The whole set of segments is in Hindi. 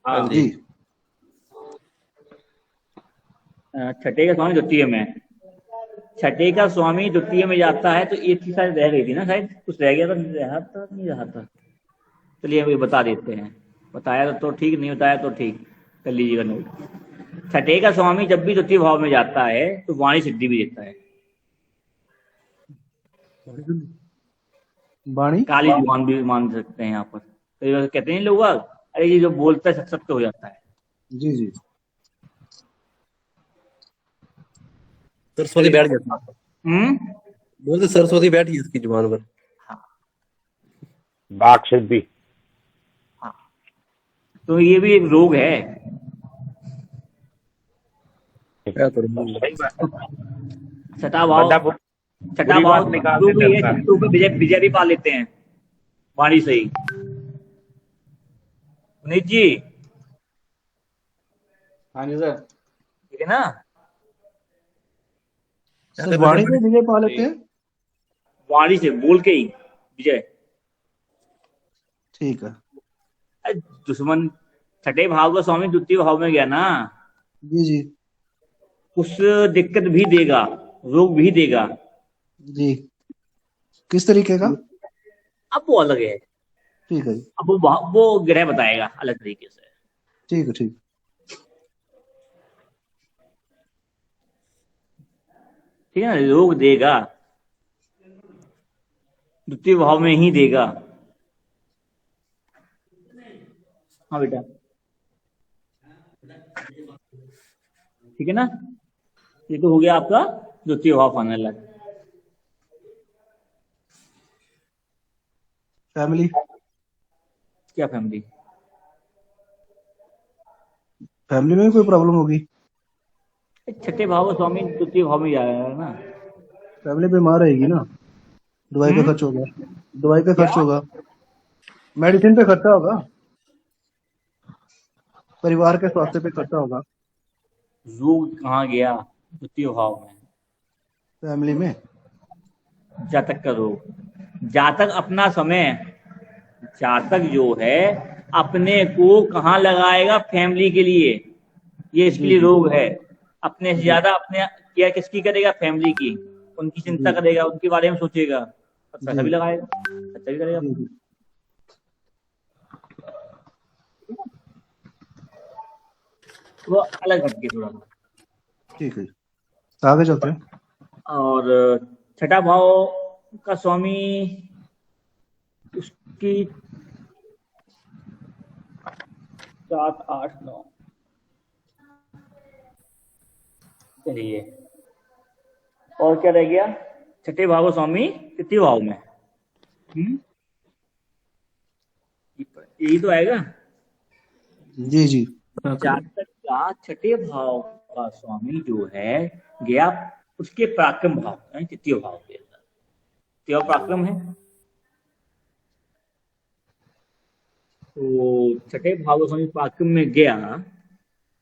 हाँ जी। छठे का स्वामी द्वितीय में, छठे का स्वामी द्वितीय में जाता है तो एक की शायद रह गई थी ना, शायद कुछ रह गया था, रहा था नहीं रहा था। चलिए अभी बता देते हैं, बताया तो ठीक, नहीं बताया तो ठीक, कर लीजिएगा नोट। छठे का स्वामी जब भी द्वितीय भाव में जाता है तो वाणी सिद्धि भी देता है, वाणी। काली जुबान भी मान सकते हैं यहाँ पर। कई बार कहते हैं लोग, अरे ये जो बोलता है सत्य हो जाता है। जी जी। सरस्वती बैठ जाती है, हम्म। बोलते सरस्वती बैठी है इसकी जुबान पर। हाँ बाघ सिद्धि। हाँ, तो ये भी एक रोग है। क्या करूं? सही बात है। छठा भाव, बंदा छठा बुरी भाव बात शत्रु निकालते भी है, डरता है। शत्रु पे विजय विजय भी पा लेते हैं वाणी से ही। पुनीत जी, हाँ जी सर। ठीक है ना? क्या सर कर रहे वाणी थे से पंडित? विजय पा लेते ठीक। हैं। वाणी से बोल के ही विजय। ठीक है। अरे दुश्मन, छठे भाव का स्वामी द्वितीय भाव में गया ना, जी जी। कुछ दिक्कत भी देगा, रोग भी देगा। जी। किस तरीके का? अब वो अलग है, ठीक है जी। अब वो ग्रह बताएगा अलग तरीके से। ठीक है ठीक। ठीक है ना, रोग देगा, द्वितीय भाव में ही देगा। हाँ बेटा, ठीक है ना? ये तो हो गया आपका द्वितीय भाव फाइनल। फैमिली। क्या फैमिली? फैमिली में भी कोई प्रॉब्लम होगी? छठे भाव का स्वामी द्वितीय भाव में जा रहा है ना। फैमिली बीमार रहेगी ना, दवाई का खर्च होगा। दवाई का क्या? खर्च होगा, मेडिसिन पे खर्चा होगा, परिवार के स्वास्थ्य पे खर्चा होगा। रोग कहाँ गया? द्वितीय भाव में। फैमिली में। जातक का रोग, जातक अपना समय, जातक जो है अपने को कहाँ लगाएगा? फैमिली के लिए। ये इसके जी लिए जी। रोग है। अपने से जी ज्यादा अपने केयर किसकी करेगा? फैमिली की। उनकी चिंता जी। करेगा, उनके बारे में सोचेगा, और पैसा जी भी लगाएगा, खर्चा भी करेगा जी। अपना। जी। वो अलग हटके थोड़ा सा। ठीक है, आगे चलते हैं। और छठा भाव का स्वामी, उसकी 7 8 9, चलिए और क्या रह गया? छठे भाव का स्वामी तृतीय भाव में। यही तो आएगा। जी जी। जातक का छठे भाव का स्वामी जो है गया उसके पराक्रम भाव यानी तृतीय भाव के अंदर। तृतीय पराक्रम है, तो छठे भाव का स्वामी पराक्रम में गया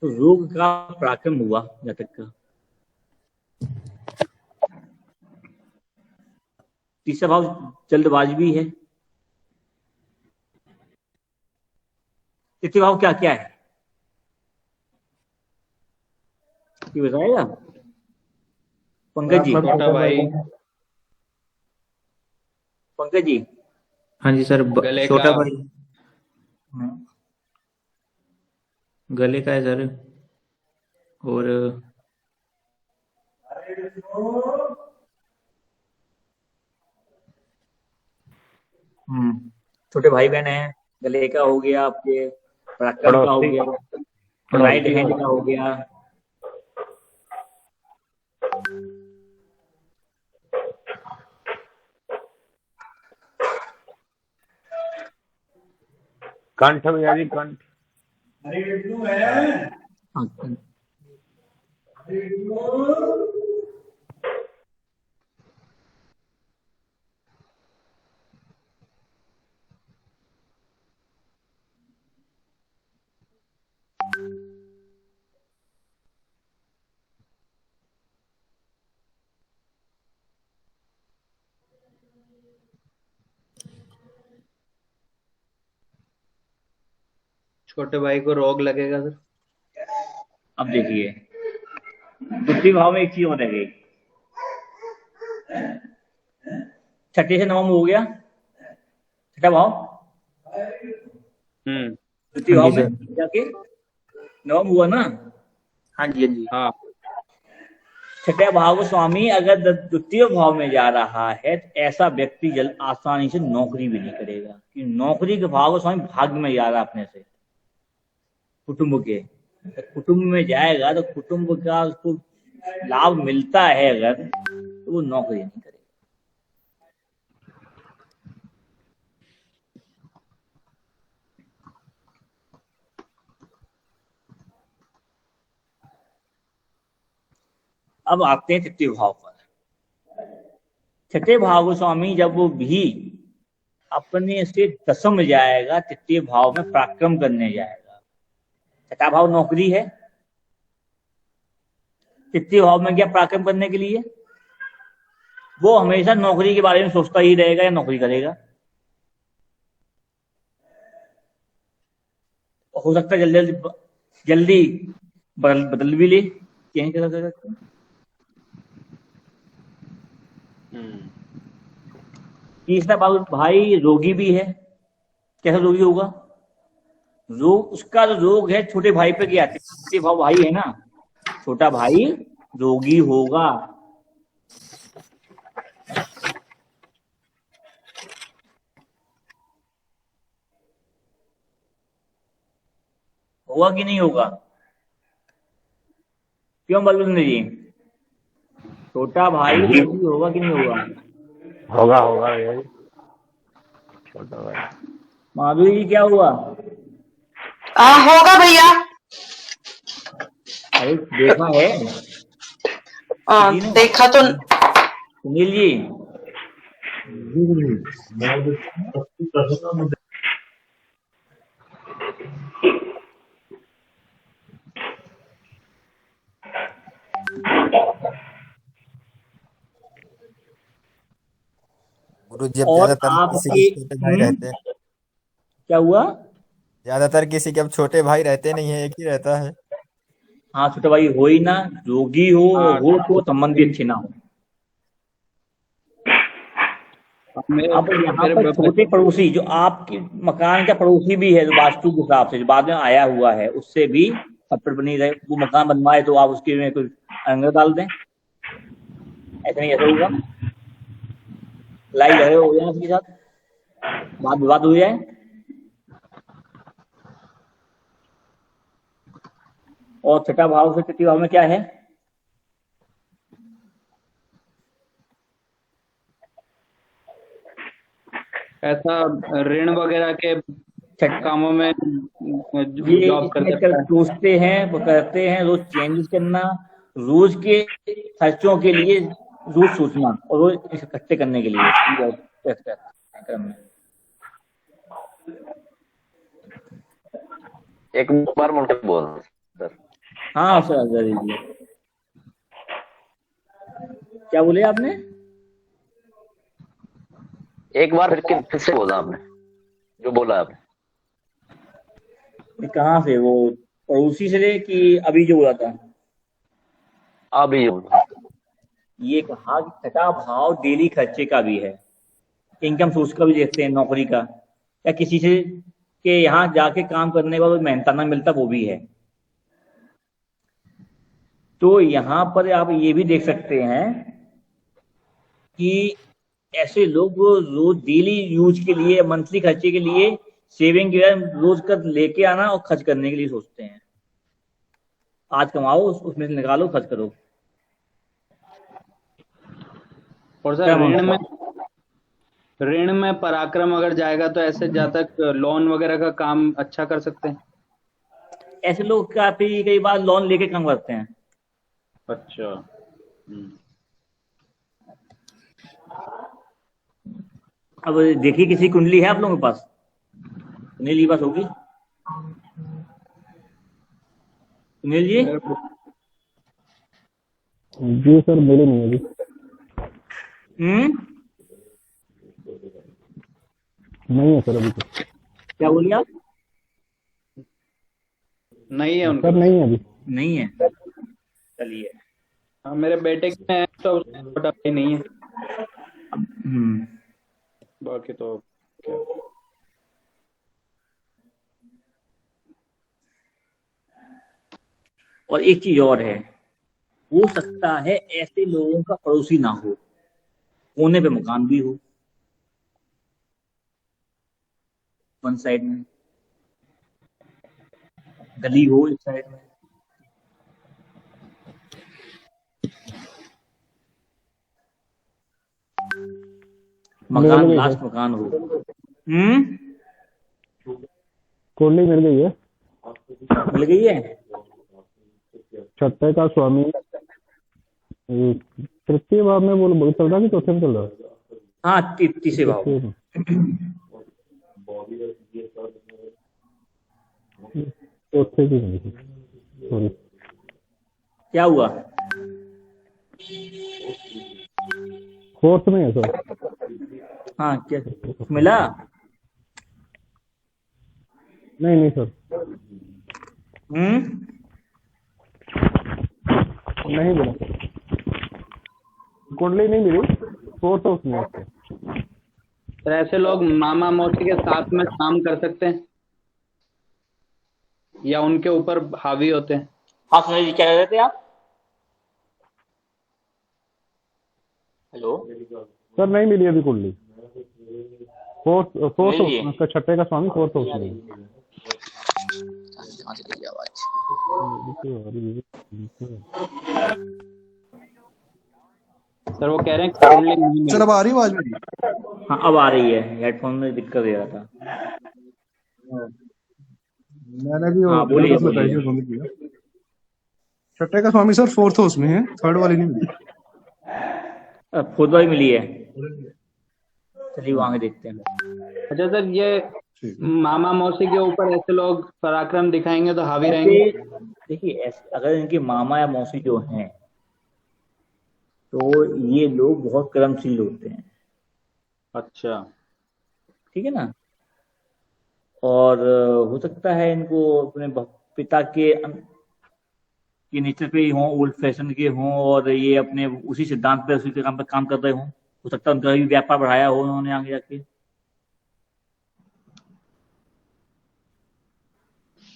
तो रोग का पराक्रम हुआ जातक का। तीसरा भाव जल्दबाजी भी है। तृतीय भाव क्या क्या है ये बताएगा पंकज जी? छोटा भाई, पंकज जी। हाँ जी सर, गले का, छोटा भाई हाँ। गले का है सर। और छोटे भाई बहन हैं, गले का हो गया, आपके पराक्रम का हो पड़ोसी। गया, राइट पड़ोसी हैंड हो। का हो गया। कंठ भैया जी, कंठ। हाँ, छोटे भाई को रोग लगेगा सर। अब देखिए, द्वितीय भाव में एक चीज और रह गई। छठे से नवम हो गया, छठा भाव द्वितीय हाँ भाव जी में सर। जाके नवम हुआ ना। हाँ जी हाँ जी। हाँ छठे भाव स्वामी अगर द्वितीय भाव में जा रहा है तो ऐसा व्यक्ति जल आसानी से नौकरी भी नहीं करेगा, कि नौकरी के भाव स्वामी भाग्य में जा रहा है अपने से। कुटुंब के कुटुंब में जाएगा तो कुटुंब का उसको लाभ मिलता है अगर, तो वो नौकरी नहीं करेगा। अब आते हैं तृतीय भाव पर। छठे भाव स्वामी जब वो भी अपने से दसम में जाएगा, तृतीय भाव में पराक्रम करने जाएगा। छठा भाव नौकरी है, तृतीय भाव में क्या पराक्रम करने के लिए, वो हमेशा नौकरी के बारे में सोचता ही रहेगा या नौकरी करेगा। हो सकता है जल्दी जल्दी बदल भी ले, चेंज कर सकते हैं। तीसरा भाई रोगी भी है। कैसा रोगी होगा? रोग, उसका जो रोग है छोटे भाई पे क्या, तृतीय भाव भाई है ना, छोटा भाई रोगी होगा। होगा कि नहीं होगा? क्यों बलविंद्र जी, छोटा भाई रोगी होगा कि नहीं होगा? होगा होगा भैया जी, छोटा भाई। माधुरी जी क्या हुआ? होगा भैया। अरे देखा है जी ने? देखा तो सुनील जी, गुरु जी अब और ज्यादातर किसी के आपके छोटे भाई रहते हैं, क्या हुआ? ज्यादातर किसी के अब छोटे भाई रहते नहीं है, एक ही रहता है। हाँ, छोटा भाई हो ही ना, रोगी हो तो संबंधी अच्छे ना हो। अब यहाँ पर छोटे पड़ोसी, जो आपके मकान का पड़ोसी भी है, जो वास्तु के हिसाब से जो बाद में आया हुआ है, उससे भी खटपट बनी रहे, वो मकान बनवाए तो आप उसके में कुछ अंगर डाल दें, ऐसा नहीं ऐसा होगा। लड़ाई झगड़े हो जाए उसके साथ, बात विवाद हो जाए। और छठा भाव से तृतीय भाव में क्या है? ऐसा ऋण वगैरह के कामों में ये जॉब करते हैं। सोचते हैं, वो करते हैं, रोज चेंज करना, रोज के खर्चों के लिए रोज सोचना और रोज इकट्ठे करने के लिए क्रम में। एक बार मुझे बोल सर। हाँ सर, जरूर। क्या बोले आपने? एक बार फिर से बोला आपने, जो बोला आपने। कहाँ से, वो पड़ोसी से ले कि अभी जो बोला था? अभी बोला। ये कहा कि छठा भाव डेली खर्चे का भी है, इनकम सोर्स का भी देखते हैं, नौकरी का, या किसी से के यहाँ जाके काम करने का मेहनताना मिलता वो भी है। तो यहाँ पर आप ये भी देख सकते हैं कि ऐसे लोग रोज डेली यूज के लिए, मंथली खर्चे के लिए सेविंग रोज कर लेके आना और खर्च करने के लिए सोचते हैं। आज कमाओ, उसमें से निकालो, खर्च करो। और सर ऋण में पराक्रम अगर जाएगा तो ऐसे जातक लोन वगैरह का काम अच्छा कर सकते हैं। ऐसे लोग काफी कई बार लोन लेके काम करते हैं। अच्छा। अब देखिए, किसी कुंडली है आप लोगों के पास? सुनील जी पास होगी। सुनील जी? जी सर, मेरे नहीं है जी। नहीं है सर अभी तो। क्या बोलिए आप? नहीं है उनका। सर नहीं है अभी। नहीं है, चलिए। हाँ, मेरे बेटे के हैं तो छोटा भाई नहीं है, हम्म। बाकी तो क्या। और एक चीज और है, हो सकता है ऐसे लोगों का पड़ोसी ना हो, कोने पे मकान भी हो, वन साइड में गली हो, एक साइड में मकान, मिल गई लास्ट है, मकान हो। कुंडली मिल गई है। मिल गई है। छठे का स्वामी तृतीय भाव में बोल चल रहा है कि चौथे में चल रहा है? हाँ, तीसरे भाव। तृतीय में। चौथे की नहीं थी, सॉरी। क्या हुआ? फोर्थ में है सर। हाँ, क्या मिला? नहीं सर, नहीं मिला, कुंडली नहीं मिली, फोर्थ हाउस में है उसके। तो ऐसे लोग मामा मौसी के साथ में काम कर सकते हैं या उनके ऊपर हावी होते हैं? हाँ, सुनील जी क्या कह रहे थे आप? हेलो, सर नहीं मिली अभी कुंडली। फोर्थ मिल गई है? उसका छठे का स्वामी फोर्थ हाउस में है। कहाँ से गई आवाज? सर वो कह रहे हैं कि कुंडली नहीं मिली। सर अब आ रही आवाज मेरी? हाँ, अब आ रही है, हेडफोन में दिक्कत दे रहा था। मैंने भी हाँ, बोलिए, बताई बोलिए। थी, बंद किया। छठे का स्वामी सर फोर्थ हाउस में है, थर्ड वाली नहीं मिली। खुद ही मिली है, चलिए वहां देखते हैं। अच्छा सर, ये मामा मौसी के ऊपर ऐसे लोग पराक्रम दिखाएंगे तो हावी रहेंगे? देखिए, अगर इनके मामा या मौसी जो हैं तो ये लोग बहुत कर्मशील होते हैं। अच्छा, ठीक है ना। और हो सकता है इनको अपने पिता के नेचर पे ही हों, ओल्ड फैशन के हों, और ये अपने उसी सिद्धांत पे, उसी काम पे काम कर रहे हों। हो सकता है उनका भी व्यापार बढ़ाया हो उन्होंने आगे जाके।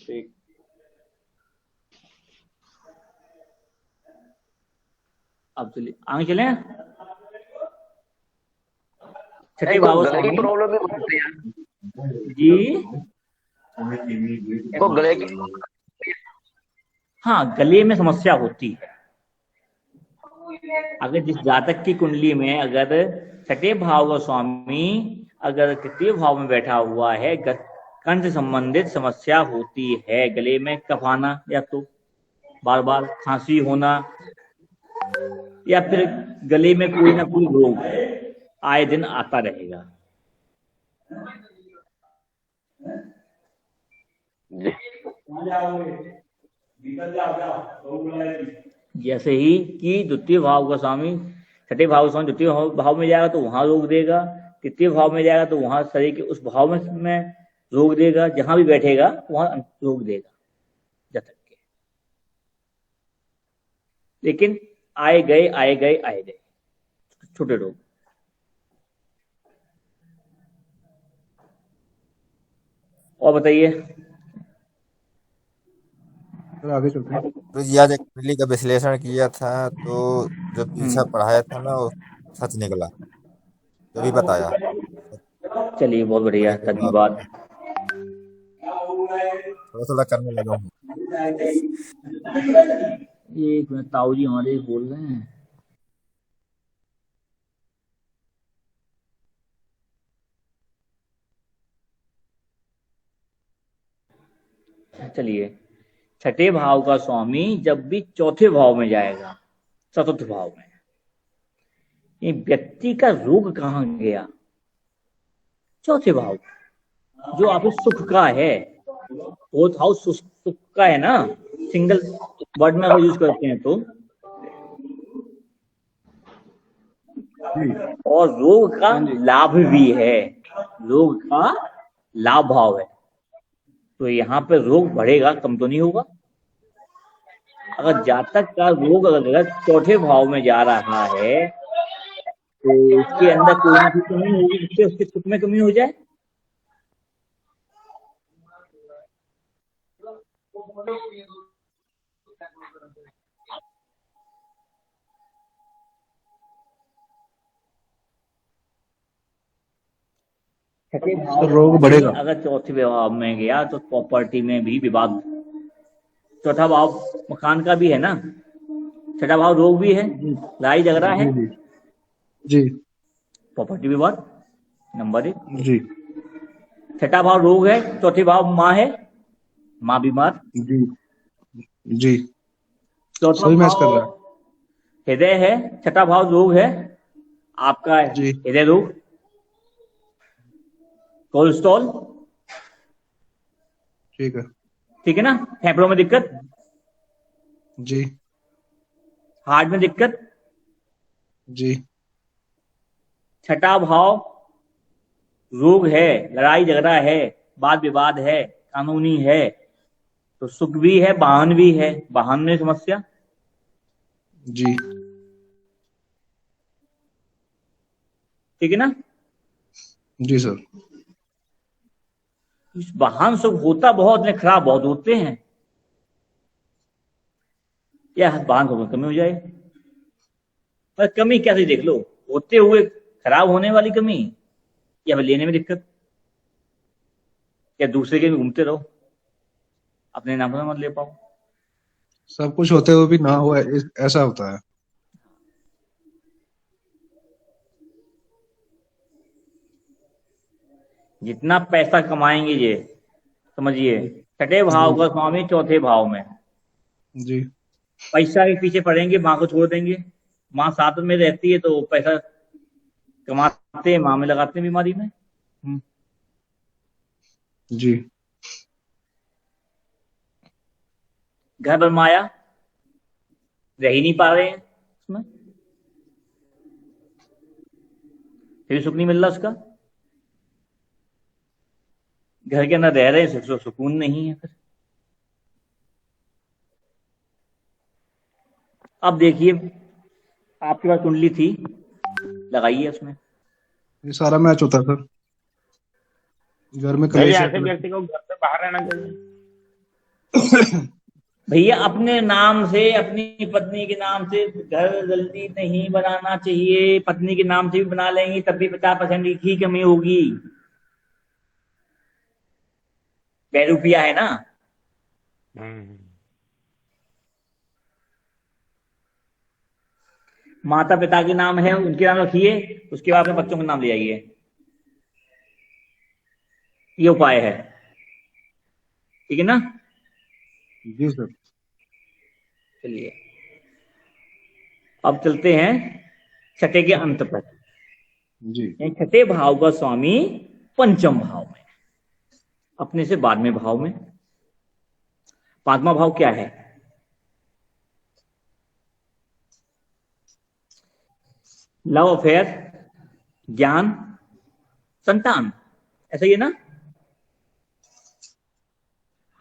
ठीक। अब चलिए आगे चलें। छठे इनको भाव गले की स्वामी प्रॉब्लम भी हो सकती है। जी। इनको गले की हाँ, गले में समस्या होती है। अगर जिस जातक की कुंडली में अगर छठे भाव का स्वामी अगर तृतीय भाव में बैठा हुआ है, कंठ से संबंधित समस्या होती है। गले में कफ आना, या तो बार बार खांसी होना, या फिर गले में कोई ना कोई रोग आए दिन आता रहेगा। जैसे ही कि द्वितीय भाव का स्वामी, छठे भाव का स्वामी द्वितीय भाव में जाएगा तो वहां रोग देगा, तृतीय भाव में जाएगा तो वहां शरीर के उस भाव में रोग देगा, जहां भी बैठेगा वहां रोग देगा जब तक के। लेकिन आए गए छोटे रोग। और बताइए। आगे चलते हैं। तो जी आज एक कुंडली का विश्लेषण किया था, तो जो पीछा पढ़ाया था ना वो सच निकला, जो भी बताया। चलिए, बहुत बढ़िया, धन्यवाद। थोड़ा थोड़ा करने लगा हूँ। ये एक मिनट, ताऊ जी हमारे बोल रहे हैं। चलिए, छठे भाव का स्वामी जब भी चौथे भाव में जाएगा, चतुर्थ भाव में, ये व्यक्ति का रोग कहाँ गया? चौथे भाव, जो आपके सुख का है। फोर्थ हाउस सुख का है ना, सिंगल वर्ड में अगर यूज करते हैं तो। और रोग का लाभ भी है, रोग का लाभ भाव है। तो यहाँ पे रोग बढ़ेगा, कम तो नहीं होगा। अगर जातक का रोग अगर चौथे भाव में जा रहा है तो उसके अंदर कोई ना कोई कमी होगी जिससे उसके सुख में कमी हो जाए। छठे भाव रोग बढ़ेगा। अगर चौथे भाव में गया तो प्रॉपर्टी में भी विवाद। चौथा भाव मकान का भी है ना, छठा भाव रोग भी है, लड़ाई झगड़ा है, जी प्रॉपर्टी विवाद नंबर 1। जी छठा भाव रोग है, चौथे भाव माँ है, माँ बीमार। जी जी चौथा सही मैच कर भाव रहा है। हृदय है, छठा भाव रोग है आपका जी हृदय रोग, कोलेस्ट्रॉल, ठीक है। ठीक है ना, फेफड़ों में दिक्कत, जी हार्ट में दिक्कत। जी छठा भाव रोग है, लड़ाई झगड़ा है, वाद विवाद है, कानूनी है, तो सुख भी है, वाहन भी है, वाहन में समस्या। जी ठीक है ना, जी सर। इस वाहन सुख होता बहुत है, खराब बहुत होते हैं। या वाहन सुख में कमी हो जाए, पर कमी कैसे देख लो, होते हुए खराब होने वाली कमी, या फिर लेने में दिक्कत, या दूसरे के भी घूमते रहो, अपने नाम पर मत ले पाओ। सब कुछ होते हुए भी ना हो, ऐसा होता है। जितना पैसा कमाएंगे ये समझिए, छठे भाव का स्वामी चौथे भाव में, जी पैसा के पीछे पड़ेंगे, माँ को छोड़ देंगे। माँ साथ में रहती है तो पैसा कमाते हैं, माँ में लगाते हैं बीमारी में। जी घर बनवाया, रह ही नहीं पा रहे हैं उसमें, फिर सुख नहीं मिल रहा उसका। घर के अंदर रह रहे हैं, सुकून नहीं है। फिर अब देखिए, आपके पास कुंडली थी, लगाइए उसमें। ये सारा मैच होता है सर। घर में भाई कलेश ऐसे है। व्यक्ति को घर से बाहर रहना चाहिए। भैया अपने नाम से, अपनी पत्नी के नाम से घर जल्दी नहीं बनाना चाहिए। पत्नी के नाम से भी बना लेंगी तब भी 50% की कमी होगी। ₹2 है ना, माता पिता के नाम है, उनके नाम रखिए, उसके बाद में बच्चों के नाम ले आइए। ये उपाय है, ठीक है ना। जी सर। चलिए अब चलते हैं छठे के अंत पर। जी छठे भाव का स्वामी पंचम भाव में, अपने से बाद में भाव में। पांचवा भाव क्या है? लव अफेयर, ज्ञान, संतान, ऐसा ही है ना।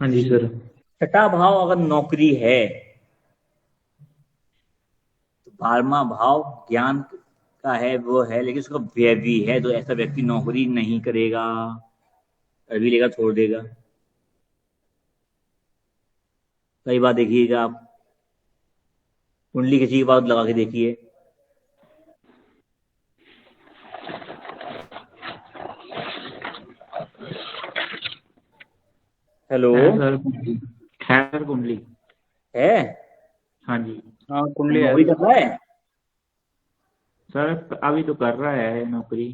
हाँ जी सर। छठा भाव अगर नौकरी है तो 12वां भाव ज्ञान का है, वो है, लेकिन उसका व्यय भी है, तो ऐसा व्यक्ति नौकरी नहीं करेगा, अभी लेगा छोड़ देगा। कई बार देखिएगा आप, कुंडली किसी की बात लगा के देखिए, हेलो सर खैर कुंडली है, हाँ जी हाँ कुंडली है। नौकरी कर रहा है, सर अभी तो कर रहा है नौकरी।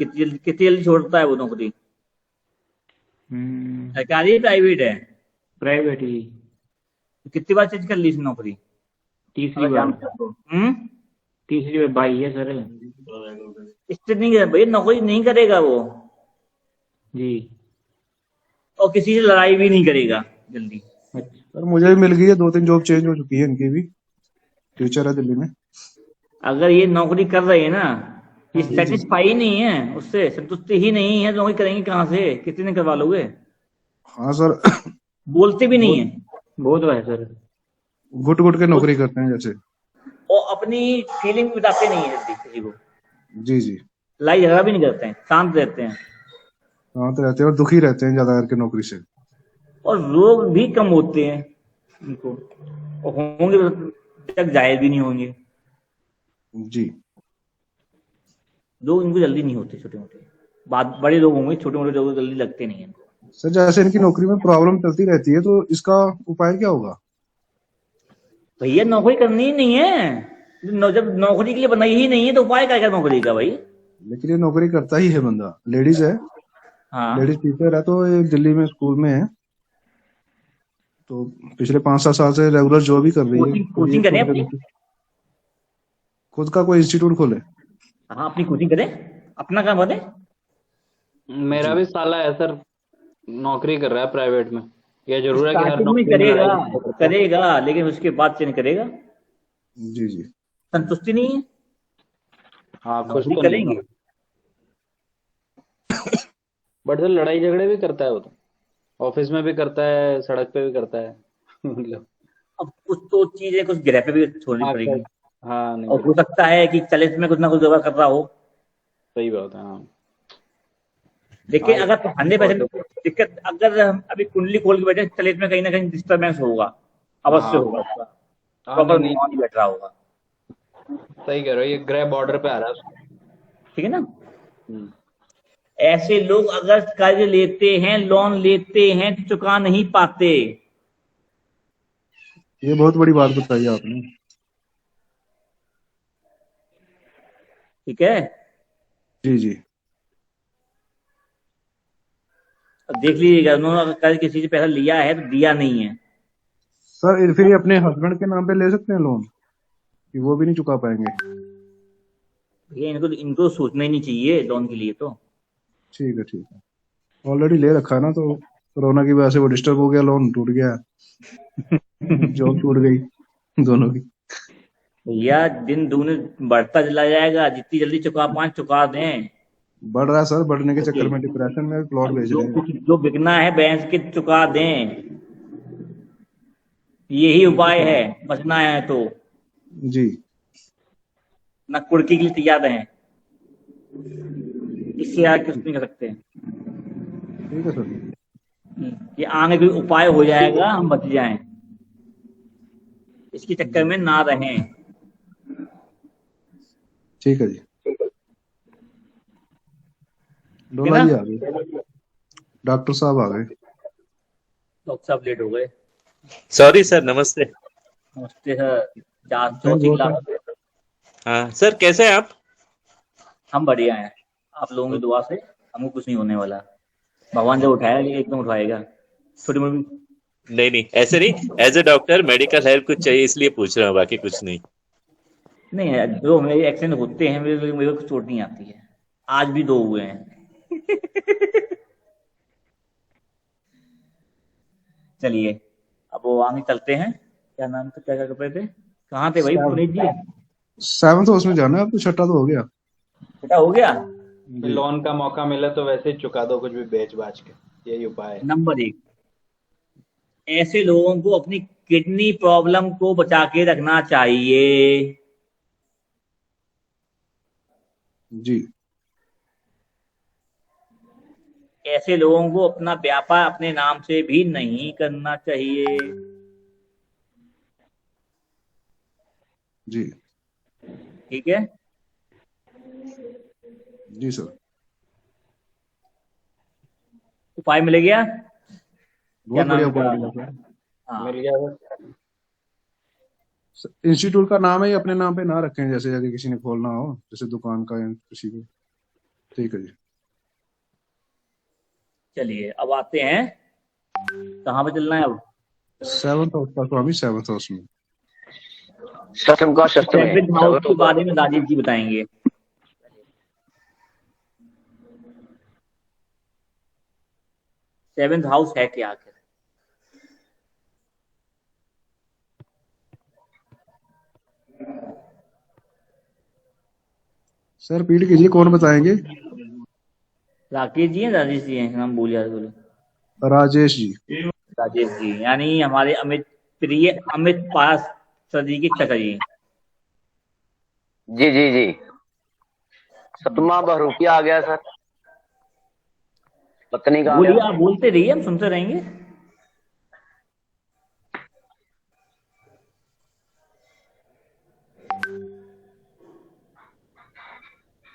कितनी जल्दी छोड़ता है वो नौकरी? सरकारी प्राइवेट है? प्राइवेट ही। कितनी बार चेंज कर ली इसने नौकरी? तीसरी बार। तीसरी बार भाई है सर। इससे नहीं कर भैया, नौकरी नहीं करेगा वो, जी। और किसी से लड़ाई भी नहीं करेगा जल्दी। सर मुझे भी मिल गई है, 2-3 जॉब चेंज हो चुकी है इनकी भी। फ्यूचर है दिल्ली में। अगर ये नौकरी कर रहे हैं ना, ये सेटिस्फाई नहीं है, उससे संतुष्टि ही नहीं है, नौकरी करेंगे कहाँ से, कितने करवा लोगे? हाँ सर, बोलते भी नहीं है वो तो है सर। घुट घुट के नौकरी करते हैं जैसे। और अपनी फीलिंग बताते नहीं है जल्दी किसी को, जी जी, लड़ाई झगड़ा भी नहीं करते हैं, शांत रहते हैं। शांत रहते हैं और दुखी रहते हैं ज्यादा करके नौकरी से। और रोग भी कम होते हैं उनको, और होंगे तक जायज भी नहीं होंगे। जी लोग इनको जल्दी नहीं होते, छोटे मोटे बात, बड़े लोग होंगे, छोटे मोटे लोग जल्दी लगते नहीं है इनको। सर, जैसे इनकी नौकरी में प्रॉब्लम चलती रहती है तो इसका उपाय क्या होगा? भैया नौकरी करनी ही नहीं है, जब नौकरी के लिए बनाई ही नहीं है तो उपाय क्या क्या नौकरी का भाई। लेकिन ये नौकरी करता ही है बंदा, लेडीज है, हाँ, लेडीज टीचर है, तो ये दिल्ली में स्कूल में है, तो पिछले 5-7 साल से रेगुलर जॉब ही कर रही है। कोचिंग तो ये कोचिंग करें अपनी। खुद का कोई इंस्टीट्यूट खोले। हाँ, अपनी कोचिंग करें, अपना काम करें। मेरा भी साला है सर, नौकरी कर रहा है प्राइवेट में। ये जरूर है कि हर स्टार्टिंग में नौकरी में करेगा लड़ाई करेगा, लेकिन उसके बाद से नहीं करेगा, जी जी, संतुष्टि नहीं है। हाँ खुश नौकरी तो करेंगे। नहीं, बट सर लड़ाई झगड़े भी करता है वो, तो ऑफिस में भी करता है, सड़क पे भी करता है। मतलब अब कुछ तो चीजें कुछ गिरह पे भी छोड़नी हाँ पड़ेगी। हाँ, नहीं और हो सकता है कि चलित में कुछ ना कुछ गड़बड़ कर रहा हो। सही बात है। हाँ लेकिन अगर 100% दिक्कत, अगर हम अभी कुंडली खोल के बैठे, चलित में कहीं ना कहीं डिस्टर्बेंस होगा, अवश्य होगा उसका, हाँ, प्रॉपर नहीं नहीं बैठ रहा होगा। सही कह रहे हो, ये ग्रे बॉर्डर पे आ रहा है। ठीक है ना। हम्म, ऐसे लोग अगर कर्ज लेते हैं, लोन लेते हैं, तो चुका नहीं पाते। ये बहुत बड़ी बात बताई आपने। ठीक है। जी जी, अब देख लीजिएगा, उन्होंने अगर कर्ज किसी से पैसा लिया है तो दिया नहीं है। सर फिर ये अपने हस्बैंड के नाम पे ले सकते हैं लोन, कि वो भी नहीं चुका पाएंगे? भैया इनको सोचना ही नहीं चाहिए लोन के लिए तो। ठीक है, ऑलरेडी ले रखा है ना, तो कोरोना की वजह से वो डिस्टर्ब हो गया, लोन टूट गया, जॉब छूट गई दोनों की। भैया दिन दूनी बढ़ता चला जाएगा, जितनी जल्दी चुका पाए चुका दें। बढ़ रहा है सर, बढ़ने के चक्कर में डिप्रेशन में प्लॉट बेच रहे हैं। जो बिकना है बैंक के चुका दें, यही उपाय है, बचना है तो। जी, ना कुर्की के लिए तैयार हैं, इससे आगे कुछ नहीं कर सकते। ठीक है सर। ये आगे कोई उपाय हो जाएगा, हम बच जाएं, इसके चक्कर में ना रहें। ठीक है जी। डोला जी आ गए, डॉक्टर साहब आ गए। डॉक्टर साहब लेट हो गए। सॉरी सर, नमस्ते। नमस्ते सर। चौथी क्लास। हाँ सर, कैसे हैं आप? हम बढ़िया हैं, आप लोगों की दुआ से हमको कुछ नहीं होने वाला। भगवान जब उठाया एकदम उठाएगा। छोटी मोटी नहीं नहीं, ऐसे नहीं, as a doctor medical help कुछ चाहिए इसलिए पूछ रहा हूँ, बाकी कुछ नहीं। नहीं है, जो मेरे एक्सीडेंट होते हैं मेरे को चोट नहीं आती है, आज भी 2 हुए हैं। चलिए अब वो आगे चलते हैं। क्या नाम था, क्या कर रहे थे, कहाँ थे भाई पुनीत जी? 7th हाउस में जाना है, अब तो छठा तो हो गया। बेटा हो गया। लोन का मौका मिला तो वैसे ही चुका दो, कुछ भी बेच बाच के, यही उपाय है। नंबर 1, ऐसे लोगों को अपनी किडनी प्रॉब्लम को बचा के रखना चाहिए। जी, ऐसे लोगों को अपना व्यापार अपने नाम से भी नहीं करना चाहिए। जी, ठीक है। जी सर। उपाय मिल गया। बहुत बढ़िया नाम उपाय था? मिला सर। हाँ, मिल गया सर। इंस्टीट्यूट का नाम है ही अपने नाम पे ना रखें, जैसे यदि किसी ने खोलना हो, जैसे दुकान का या किसी को। ठीक है जी। चलिए अब आते हैं, कहाँ पे चलना है अब? 7th हाउस का स्वामी 7th हाउस में। सप्तम का सप्तम है। 7th हाउस के बारे में राजीव जी बताएंगे। 7th हाउस है क्या आखिर? सर पीट कीजिए, कौन बताएंगे? राकेश जी हैं, राजेश जी हैं, नाम बोलिए बोले। राजेश जी। राजेश जी यानी हमारे अमित प्रिय अमित पास सर जी की चचा जी। जी जी जी। सतमा बहरूपिया आ गया सर। पत्नी का आ बोलिए, गया। आप बोलते रहिए, हम सुनते रहेंगे।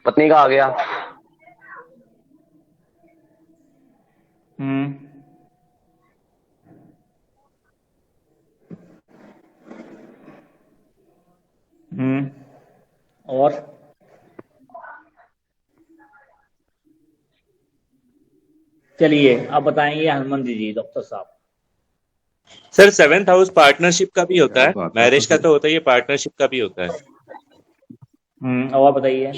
पत्नी का आ गया। हम्म। और चलिए अब बताएंगे हनुमान जी डॉक्टर साहब। सर 7th हाउस पार्टनरशिप का भी होता क्या है, बात है मैरिज का सर। तो होता है, ये पार्टनरशिप का भी होता है। और बताइए।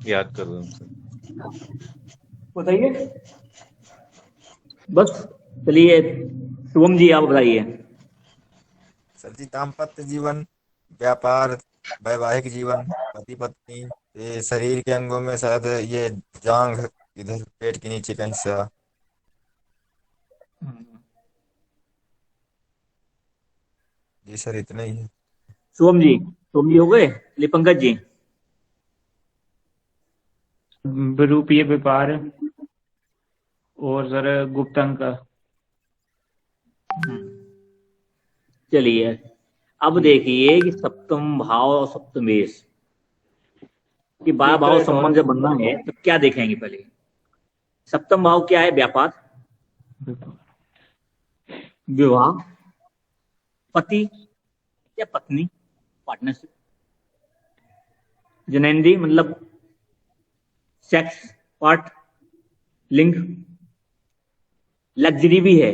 याद कर रहा हूँ सर। बताइए बस। चलिए शुभम जी आप बताइए। सर जी दाम्पत्य जीवन, व्यापार, वैवाहिक जीवन, पति पत्नी, ये शरीर के अंगों में शायद ये जांघ, इधर पेट के नीचे का हिस्सा। जी सर इतना ही है। शुभम जी हो गए। चलिए पंकज जी। बरूपीय व्यापार और सर गुप्त अंक। चलिए अब देखिए कि सप्तम भाव और सप्तमेश कि 12 भाव संबंध जब बनना है तो क्या देखेंगे पहले। सप्तम भाव क्या है? व्यापार, विवाह, पति या पत्नी, पार्टनरशिप, जननेंद्रिय मतलब सेक्स पार्ट, लिंग, लग्जरी भी है।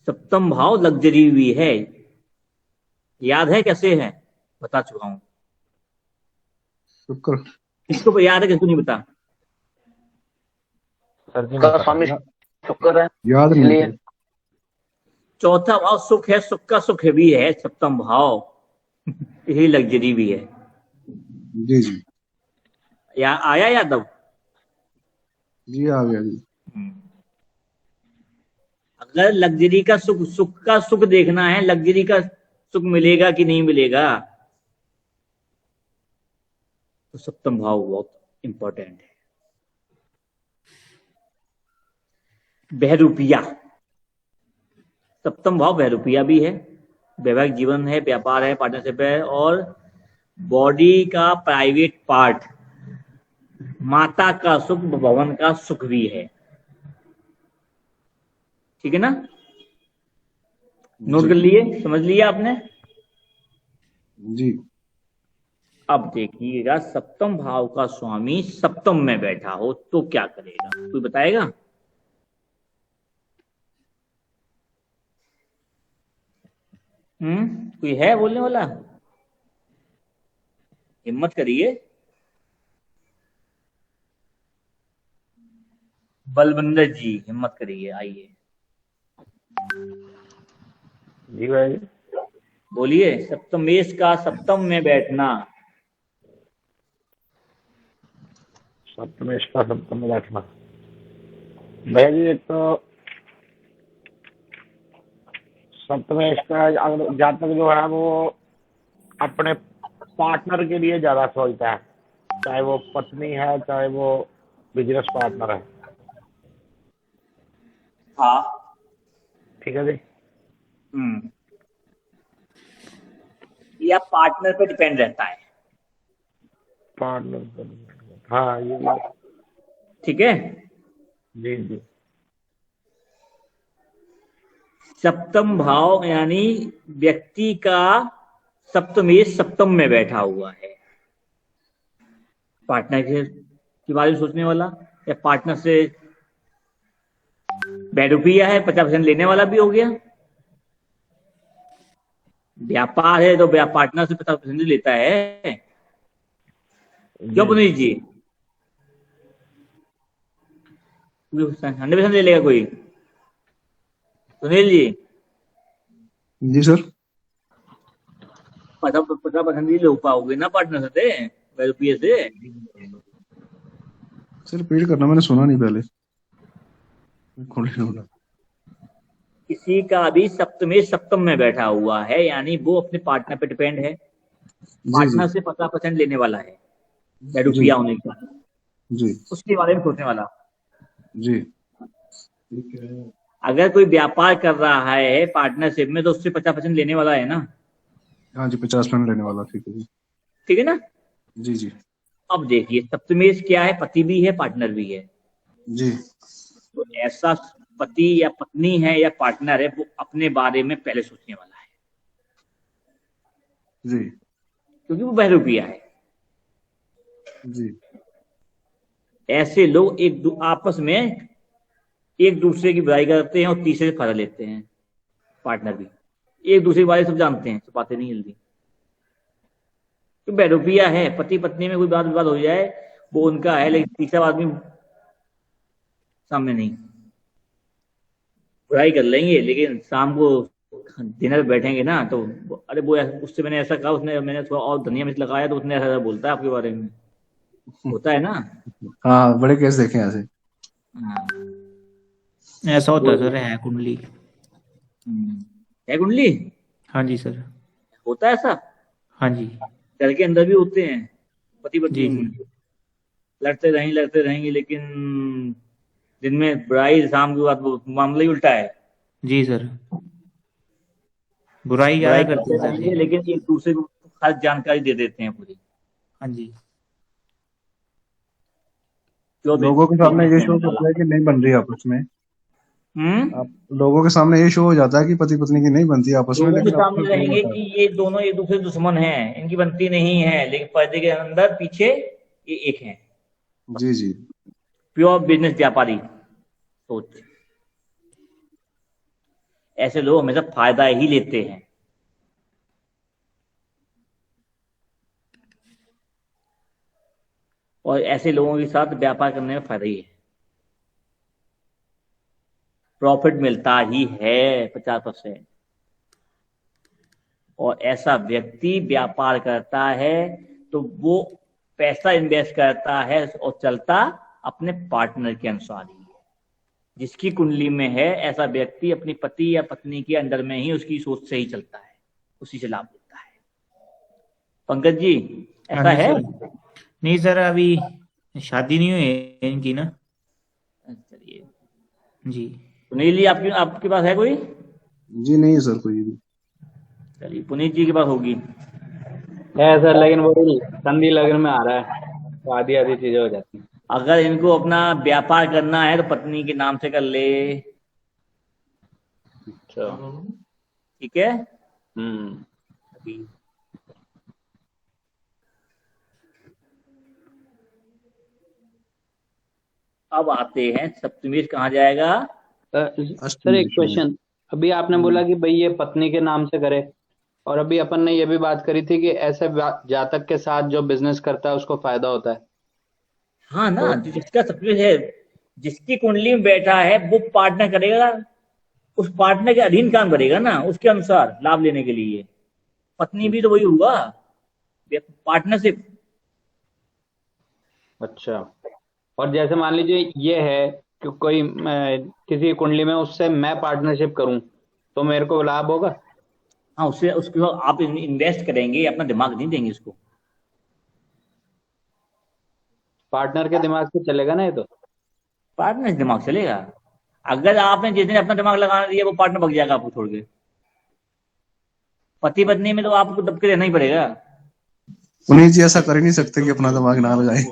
सप्तम भाव लग्जरी भी है। याद है कैसे है? बता चुका हूं। शुक्र। किसको याद है, किसको नहीं बता। सर जी का नहीं पता। स्वामी शुक्र है याद नहीं इसलिए। है। चौथा भाव सुख है, सुख का सुख भी है सप्तम भाव, यही लग्जरी भी है। जी जी या आया यादव? जी आ गया जी। अगर लग्जरी का सुख, सुख का सुख देखना है, लग्जरी का सुख मिलेगा कि नहीं मिलेगा, तो सप्तम भाव बहुत इंपॉर्टेंट है। बहरूपिया, सप्तम भाव बहरूपिया भी है। वैवाहिक जीवन है, व्यापार है, पार्टनरशिप है, और बॉडी का प्राइवेट पार्ट, माता का सुख, भवन का सुख भी है। ठीक है ना? नोट कर लिए, समझ लिया आपने? जी अब देखिएगा सप्तम भाव का स्वामी सप्तम में बैठा हो तो क्या करेगा, कोई बताएगा? कोई है बोलने वाला? हिम्मत करिए। बलविंदर जी हिम्मत करिए, आइए जी भाई। बोलिए। सप्तमेश का सप्तम में बैठना। सप्तमेश का सप्तम में बैठना। भैया जी एक तो सप्तमेश का जातक जो है वो अपने पार्टनर के लिए ज्यादा सोचता है, चाहे वो पत्नी है चाहे वो बिजनेस पार्टनर है। हाँ। ठीक है जी। या पार्टनर पे डिपेंड रहता है। पार्टनर, हाँ ये बात। ठीक है। जी जी। सप्तम भाव यानी व्यक्ति का सप्तमेश सप्तम में बैठा हुआ है। पार्टनर के बारे में सोचने वाला, या पार्टनर से बहरूपिया है, 50% लेने वाला भी हो गया। व्यापार है तो पार्टनर से 50% लेता है। क्यों पुनीत जी? 100% ले लेगा कोई? सुनील जी जी सर। 50% ही ले पाओगे ना पार्टनर से, रुपये से। सर रिपीट करना, मैंने सुना नहीं पहले। किसी का भी सप्तम में बैठा हुआ है, यानी वो अपने पार्टनर पे डिपेंड है। पार्टनर से 50% लेने वाला है रुपया होने का, जी उसके बारे में सोचने वाला। जी। अगर कोई व्यापार कर रहा है पार्टनरशिप में, तो उससे 50% लेने वाला है ना। हाँ जी, 50% लेने वाला। ठीक है जी। ठीक है ना। जी जी अब देखिए सप्तमेश क्या है, पति भी है पार्टनर भी है। जी तो ऐसा पति या पत्नी है या पार्टनर है, वो अपने बारे में पहले सोचने वाला है, जी क्योंकि वो बहरूपिया है। जी ऐसे लोग आपस में एक दूसरे की बुराई करते हैं और तीसरे से फायदा लेते हैं। पार्टनर भी एक दूसरे के बारे में सब जानते हैं, छुपाते नहीं जल्दी। तो बहरूपिया है, पति पत्नी में कोई बात विवाद हो जाए वो उनका है, लेकिन तीसरा आदमी सामने नहीं। बुराई कर लेंगे, लेकिन शाम को डिनर बैठेंगे ना तो अरे वो उससे मैंने ऐसा कहा, मैंने थोड़ा और धनिया मिर्च लगाया तो उसने ऐसा बोलता है आपके बारे में। होता है ना। हाँ, बड़े केस देखे हैं ऐसे। ऐसा होता है सर, है कुंडली। है कुंडली। हाँ जी सर। होता है ऐसा। हाँ जी। घर के अंदर भी होते हैं पति जी पत्नी, जी। लड़ते रहेंगे, लेकिन दिन में बुराई, शाम के बाद वो मामला ही उल्टा है। जी सर, बुराई ज्यादा बुराई करते करते हैं सर रहेंगे, जी। लेकिन एक दूसरे को हर जानकारी दे देते हैं पूरी। हाँ जी। क्यों लोगों के सामने ये शो होता है कि नहीं बन रही आपस में। आप लोगों के सामने ये शो हो जाता है कि पति पत्नी की नहीं बनती आपस में, लोगों के लेकिन आपस सामने में नहीं रहेंगे होता कि ये दोनों एक दूसरे दुश्मन हैं, इनकी बनती नहीं है, लेकिन पर्दे के अंदर पीछे ये एक हैं। है। जी जी प्योर बिजनेस व्यापारी सोच। ऐसे लोग हमेशा फायदा ही लेते हैं। और ऐसे लोगों के साथ व्यापार करने में फायदा ही है, प्रॉफिट मिलता ही है 50%। और ऐसा व्यक्ति व्यापार करता है तो वो पैसा इन्वेस्ट करता है और चलता अपने पार्टनर के अनुसार ही है। जिसकी कुंडली में है ऐसा व्यक्ति अपनी पति या पत्नी के अंडर में ही उसकी सोच से ही चलता है, उसी से लाभ लेता है। पंकज जी ऐसा हाँ जी है। सर। नहीं सर, अभी शादी नहीं हुई है इनकी ना। चलिए जी। पुनीत जी आपके पास है कोई। जी नहीं है सर कोई भी। चलिए पुनीत जी के पास होगी। है सर, लेकिन वही संधि लग्न में आ रहा है तो आधी आधी चीजें हो जाती हैं। अगर इनको अपना व्यापार करना है तो पत्नी के नाम से कर ले। अच्छा। ठीक है। हम्म। अब आते हैं सप्तमेश कहाँ जाएगा। सर एक क्वेश्चन, अभी आपने बोला कि भाई ये पत्नी के नाम से करे, और अभी अपन ने ये भी बात करी थी कि ऐसे जातक के साथ जो बिजनेस करता है उसको फायदा होता है। हाँ ना, जिसका सप्तमेश है, जिसकी कुंडली में बैठा है वो पार्टनर करेगा, उस पार्टनर के अधीन काम करेगा ना, उसके अनुसार लाभ लेने के लिए। पत्नी भी तो वही हुआ, पार्टनरशिप। अच्छा। और जैसे मान लीजिए ये है कि कोई किसी कुंडली में उससे मैं पार्टनरशिप करूं तो मेरे को लाभ होगा। हाँ, उसके बाद आप इन्वेस्ट करेंगे, अपना दिमाग नहीं देंगे उसको। पार्टनर के दिमाग से चलेगा ना ये तो। पार्टनर दिमाग चलेगा। अगर आपने जिस दिन अपना दिमाग लगाना दिया वो पार्टनर भग जाएगा आपको छोड़ के। पति पत्नी में तो आपको दब के रहना ही पड़ेगा। पुनीत जी ऐसा कर ही नहीं सकते कि अपना दिमाग ना लगाए।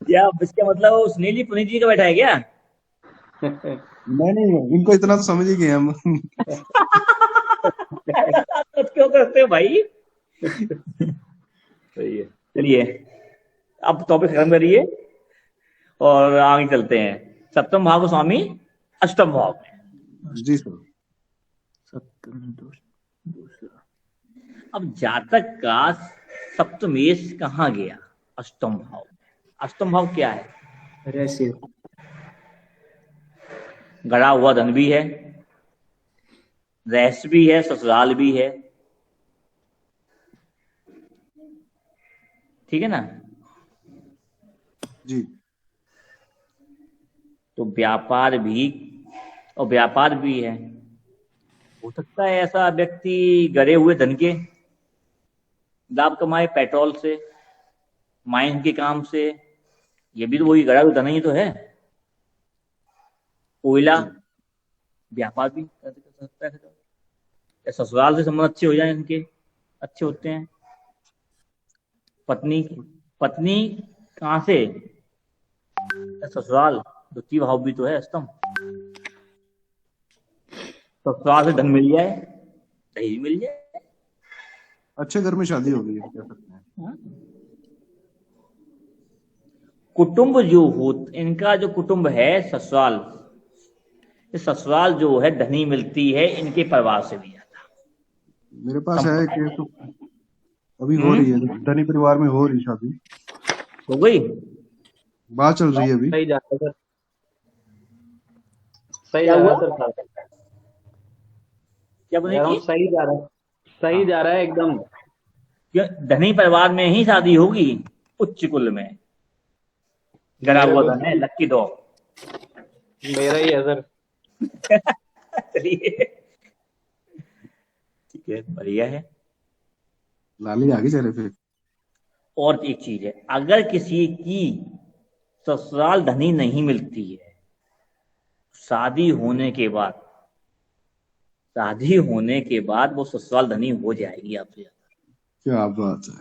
या इसका मतलब सुनील जी पुनीत जी का बैठा है क्या। नहीं, इनको इतना तो समझ ही गए हम। ऐसा क्यों करते हो भाई। सही है। चलिए अब टॉपिक खत्म करिए और आगे चलते हैं। सप्तम भाव को स्वामी अष्टम भाव में। जी सर। अब जातक का सप्तमेश कहाँ गया, अष्टम भाव। अष्टम भाव क्या है, रहस्य। गड़ा हुआ धन भी है, रहस्य भी है, ससुराल भी है। ठीक है ना? जी। तो व्यापार भी है। हो सकता है ऐसा व्यक्ति गड़े हुए धन के लाभ कमाए, पेट्रोल से, माइन के काम से। ये भी तो वही गड़ा हुआ धन ही तो है। कोयला, व्यापार भी कर सकता है। या ससुराल से संबंध अच्छे हो जाए इनके, अच्छे होते हैं। पत्नी कहाँ से? ससुराल, द्वितीय भाव भी तो है अष्टम। ससुराल से धन मिल जाए, दहेज मिल जाए। अच्छे घर में शादी हो गई है, कह सकते हैं। कुटुंब जो हो, इनका जो कुटुंब है ससुराल, ससुराल जो है धनी मिलती है इनके परिवार से भी ज्यादा। मेरे पास है कि तो अभी हो रही है, धनी परिवार में हो रही शादी, हो गई, बात चल रही है अभी। सही जा रहा है सर, सही जा रहा है सर। क्या बोले? सही जा रहा है एकदम। धनी परिवार में ही शादी होगी, उच्च कुल में। गड़ा हुआ धन है, लक्की दो मेरा ही है सर। चलिए ठीक है, बढ़िया है। लाली आगे चले फिर। और एक चीज है, अगर किसी की ससुराल धनी नहीं मिलती है, शादी होने के बाद वो ससुराल धनी हो जाएगी आपसे। क्या बात है,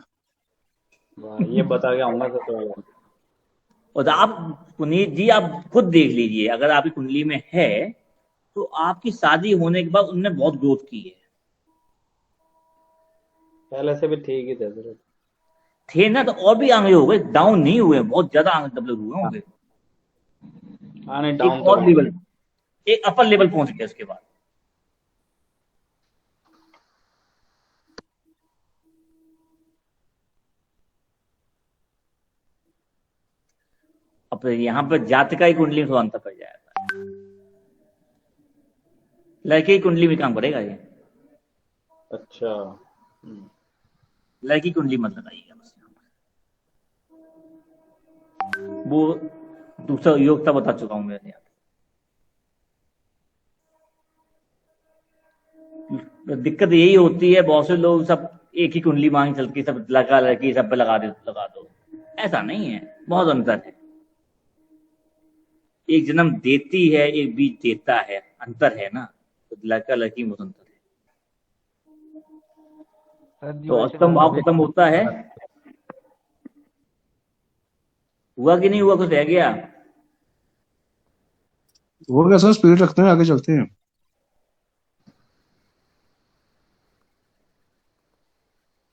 ये बता के आऊंगा सर। और आप पुनीत जी, आप खुद देख लीजिए, अगर आपकी कुंडली में है तो आपकी शादी होने के बाद उनने बहुत ग्रोथ की है। पहले से भी ठीक ही थे ना, तो और भी आगे हो गए, डाउन नहीं हुए, बहुत ज्यादा आगे डेवलप हुए होंगे। डाउन एक और लेवल, एक अपर लेवल पहुंच गया उसके बाद। अब यहाँ पर जात का ही कुंडली में थोड़ा अंतर पड़ जाएगा। लड़के की कुंडली में काम करेगा ये। अच्छा, लड़की कुंडली मत लगाइएगा बस। वो दूसरा योग्यता बता चुका हूं मैंने यहाँ। दिक्कत यही होती है, बहुत से लोग सब एक ही कुंडली मांग चलती, सब लड़का लड़की सब पे लगा दो। ऐसा नहीं है, बहुत अंतर है। एक जन्म देती है, एक बीज देता है, अंतर है ना। तो लड़का लड़की में अंतर है। तो अष्टम भाव खत्म होता है। हुआ कि नहीं हुआ, कुछ रह गया? वो कैसा स्पिरिट रखते हैं, आगे चलते हैं।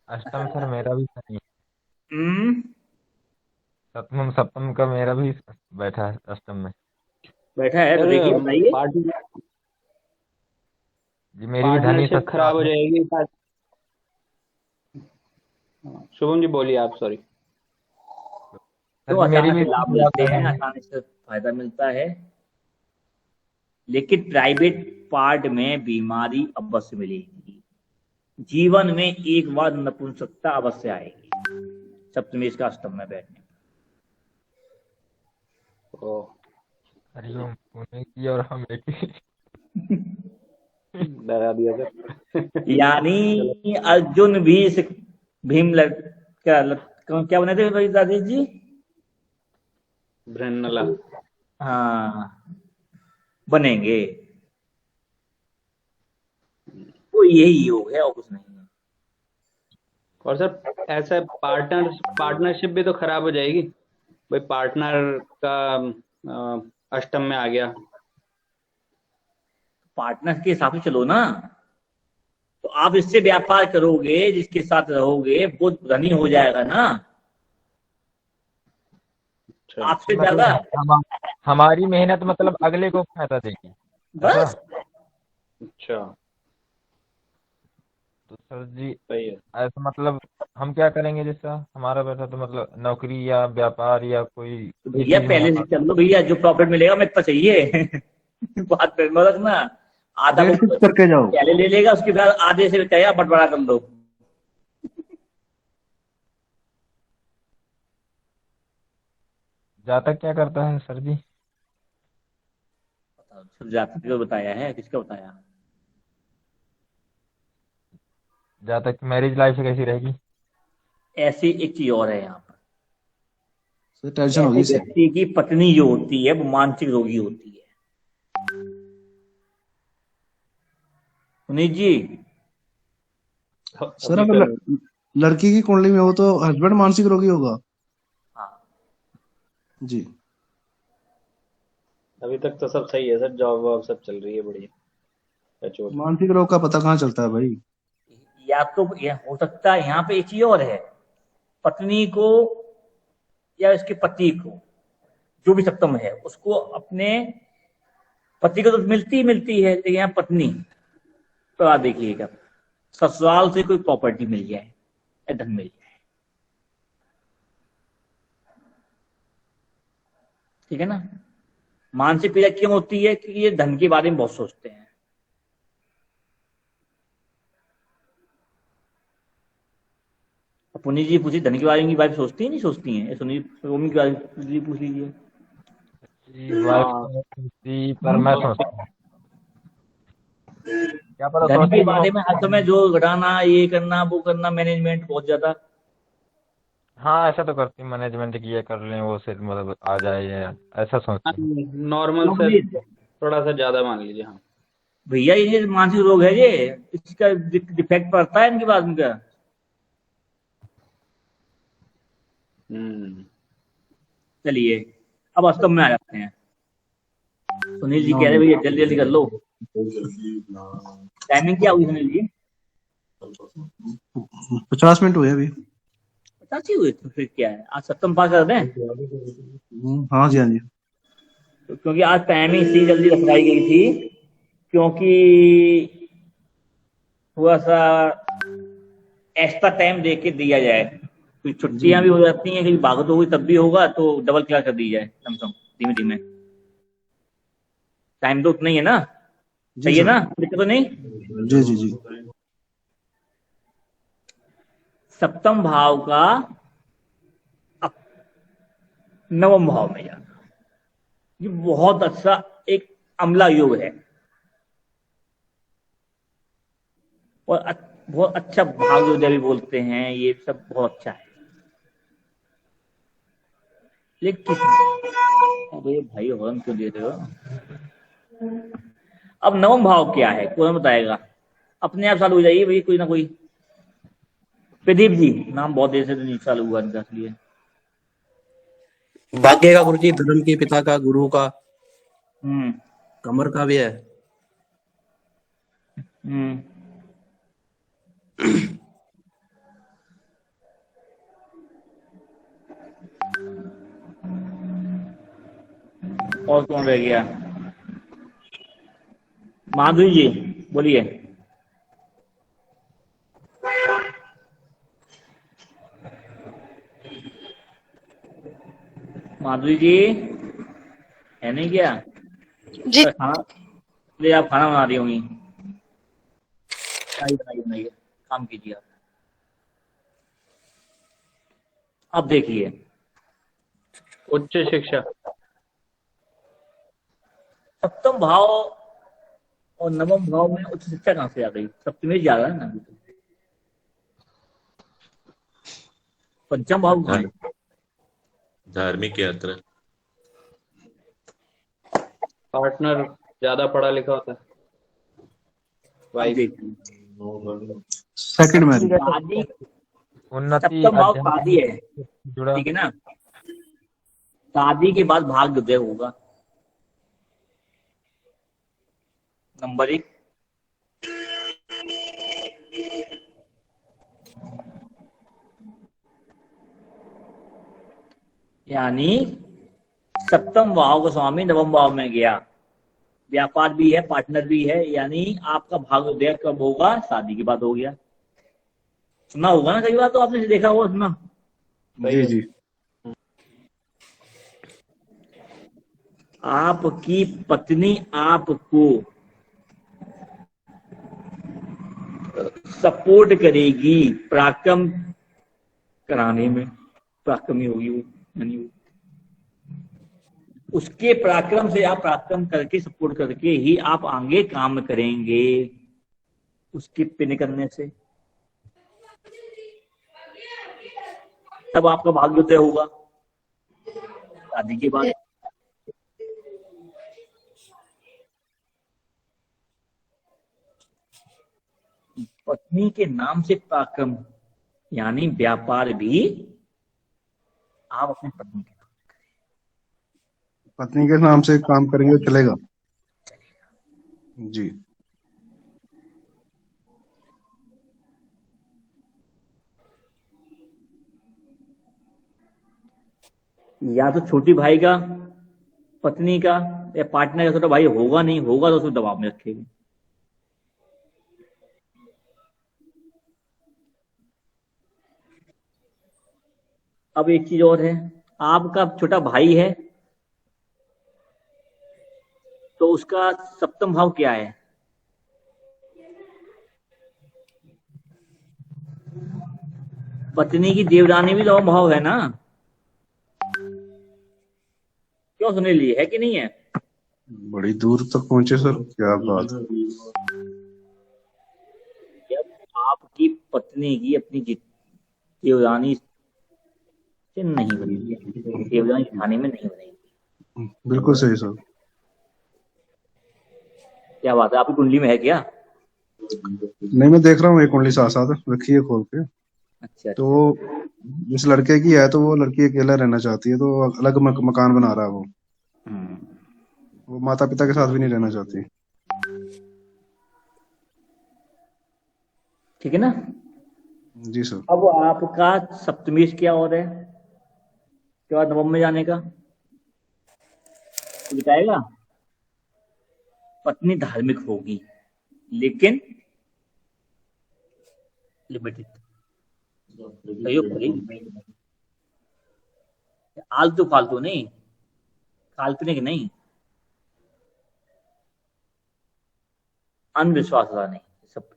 अष्टम सर मेरा भी सही है। सप्तम का मेरा भी बैठा है, अष्टम में बैठा है। तो देखिए, बताइए जी, मेरी भी धनी सब खराब हो जाएगी। शुभम जी बोलिए आप, सॉरी। तो अचानक से लाभ मिलते हैं, आसानी से फायदा मिलता है, लेकिन प्राइवेट पार्ट में बीमारी अवश्य मिलेगी। जीवन में एक बार नपुंसकता अवश्य आएगी सप्तमेश का अष्टम में बैठने। हरिओम पुणे की और हम एक डरा दिया सर। यानी अर्जुन भी भीम क्या बने थे भाई दादी जी? ब्रह्मला। हाँ, बनेंगे। तो यही योग है और कुछ नहीं है। और सर ऐसा पार्टनरशिप भी तो खराब हो जाएगी भाई, पार्टनर का अष्टम में आ गया। पार्टनर के हिसाब से चलो ना। तो आप इससे व्यापार करोगे, जिसके साथ रहोगे वो धनी हो जाएगा ना आपसे ज्यादा। हमारी मेहनत मतलब अगले को फायदा देगी बस। अच्छा, तो सर जी सही है। ऐसा मतलब हम क्या करेंगे जिसका हमारा बैठा, तो मतलब नौकरी या व्यापार या कोई भैया पहले से चल लो भैया, जो प्रॉफिट मिलेगा मेरे को चाहिए। बात पे मत रखना, आधा डेट को फिक्स करके जाओ। पहले ले लेगा, उसके बाद आधे से कहेगा बंटवारा कर लो। जातक क्या करता है सर जी? सब जातक को बताया है, किसका बताया? जातक की मैरिज लाइफ कैसी रहेगी? ऐसी एक चीज और है यहाँ पर, सर टेंशन होगी ऐसे सर। व्यक्ति की पत्नी जो होती है वो मानसिक रोगी होती है। सुनील जी, सर अगर लड़की की कुंडली में हो तो हस्बैंड मानसिक रोगी होगा। हाँ जी। अभी तक तो सब सही है सर, जॉब वॉब सब चल रही है बढ़िया। चोट मानसिक रोग का पता कहाँ चलता है भाई? या तो यह हो सकता है, यहाँ पे एक चीज और है, पत्नी को या उसके पति को, जो भी सप्तम है, उसको अपने पति को तो मिलती है, लेकिन यहाँ पत्नी तो आप देखिएगा ससुराल से कोई प्रॉपर्टी मिल जाए या धन मिल जाए, ठीक है ना। मानसिक पीड़ा क्यों होती है? क्योंकि ये धन के बारे में बहुत सोचते हैं। पुनीत जी पूछी धन के बारे में, की वाइफ सोचती है नहीं सोचती है? सुनील सोमी के बारे में पूछ लीजिए। पर मैं सोचता हूँ क्या पता धन सोचती के नहीं हो। बारे में हर समय जो घटाना, ये करना वो करना, मैनेजमेंट बहुत ज्यादा। हाँ ऐसा तो करती मैनेजमेंट की, ये कर लें वो से मतलब आ जाए, ये ऐसा सोचती है। नॉर्मल से थोड़ा सा ज्यादा मान लीजिए। हाँ भैया ये मानसिक रोग है, ये इसका डिफेक्ट पड़ता है इनके बाद में क्या? चलिए अब वास्तव में आ जाते हैं। सुनील जी कह रहे भैया जल्दी जल्दी कर लो। टाइमिंग क्या हुई सुनील जी? 50 मिनट हुए अभी। 50 ही हुए? तो फिर क्या है, आज सप्तम पास कर दें। हाँ जी हाँ जी। तो क्योंकि आज टाइमिंग इसलिए जल्दी रखवाई गई थी क्योंकि थोड़ा सा एक्स्ट्रा टाइम दे के दिया जाए, तो छुट्टियां भी हो जाती हैं, कहीं भागत होगी तब भी होगा, तो डबल क्लास कर दी जाए लमसम धीमे धीमे। टाइम तो उतना ही है ना, सही है ना, दिक्कत तो नहीं? जी जी जी। सप्तम भाव का नवम भाव में जाना, ये बहुत अच्छा एक अम्ला योग है और बहुत अच्छा भाग योग भी बोलते हैं, ये सब बहुत अच्छा है। लेकिन अरे भाई हॉर्न क्यों दे रहे हो? अब नवम भाव क्या है कौन बताएगा? अपने आप चालू हो जाइए भाई, कोई ना कोई। प्रदीप जी, नाम बहुत देर से तो नहीं चालू हुआ इनका, इसलिए। भाग्य का गुरुजी, धर्म के पिता का, गुरु का, कमर का भी है। और कौन रह गया? माधुरी जी बोलिए। माधुरी जी है नहीं क्या? जी ले आप खाना बना रही होंगी। बनाइए, काम कीजिए आप। अब देखिए उच्च शिक्षा, सप्तम भाव और नवम भाव में उच्च शिक्षा कहां से आ गई? सप्तमी ज्यादा है ना, पंचम भाव कहां है? धार्मिक यात्रा, पार्टनर ज्यादा पढ़ा लिखा होता है, वाइफ। सेकंड मैरिज, शादी, उन्नति सप्तम भाव शादी है, जुड़ा। ठीक है ना। शादी के बाद भाग्योदय होगा, नंबर 1। यानी सप्तम भाव का स्वामी नवम भाव में गया, व्यापार भी है, पार्टनर भी है, यानी आपका भाग्योदय कब होगा? शादी के बाद हो गया। सुना होगा ना कई बार, तो आपने देखा होगा, सुना। जी जी। आपकी पत्नी आपको सपोर्ट करेगी पराक्रम कराने में। पराक्रमी होगी वो, यानी वो उसके पराक्रम से आप पराक्रम करके सपोर्ट करके ही आप आगे काम करेंगे, उसके पिन करने से तब आपका भाग्योदय होगा शादी के बाद। पत्नी के नाम से पराक्रम यानी व्यापार भी आप अपनी पत्नी के नाम से काम करेंगे तो चलेगा जी। या तो छोटी भाई का पत्नी का या पार्टनर का छोटा भाई होगा, नहीं होगा तो उसको दबाव में रखेगी। अब एक चीज और है, आपका छोटा भाई है तो उसका सप्तम भाव क्या है? पत्नी की देवरानी भी नवम भाव है ना, क्यों सुने लिए है कि नहीं है? बड़ी दूर तक पहुंचे सर, क्या बात। जब आपकी पत्नी की अपनी देवरानी से नहीं बनेगी, देवरानी जेठानी में नहीं बनेगी। बिल्कुल सही सर। क्या बात है, आपकी कुंडली में है क्या? नहीं, मैं देख रहा हूँ एक कुंडली साथ साथ रखी है खोल के। अच्छा। तो जिस लड़के की है तो वो लड़की अकेला रहना चाहती है, तो अलग मकान बना रहा है वो माता पिता के साथ भी नहीं रहना चाहती। ठीक है ना जी सर। अब आपका सप्तमीश क्या और है उसके बाद नवम में जाने का तो बताएगा। पत्नी धार्मिक होगी लेकिन लिमिटेड, आलतू फालतू नहीं, काल्पनिक नहीं, अनविश्वास वाला नहीं, सब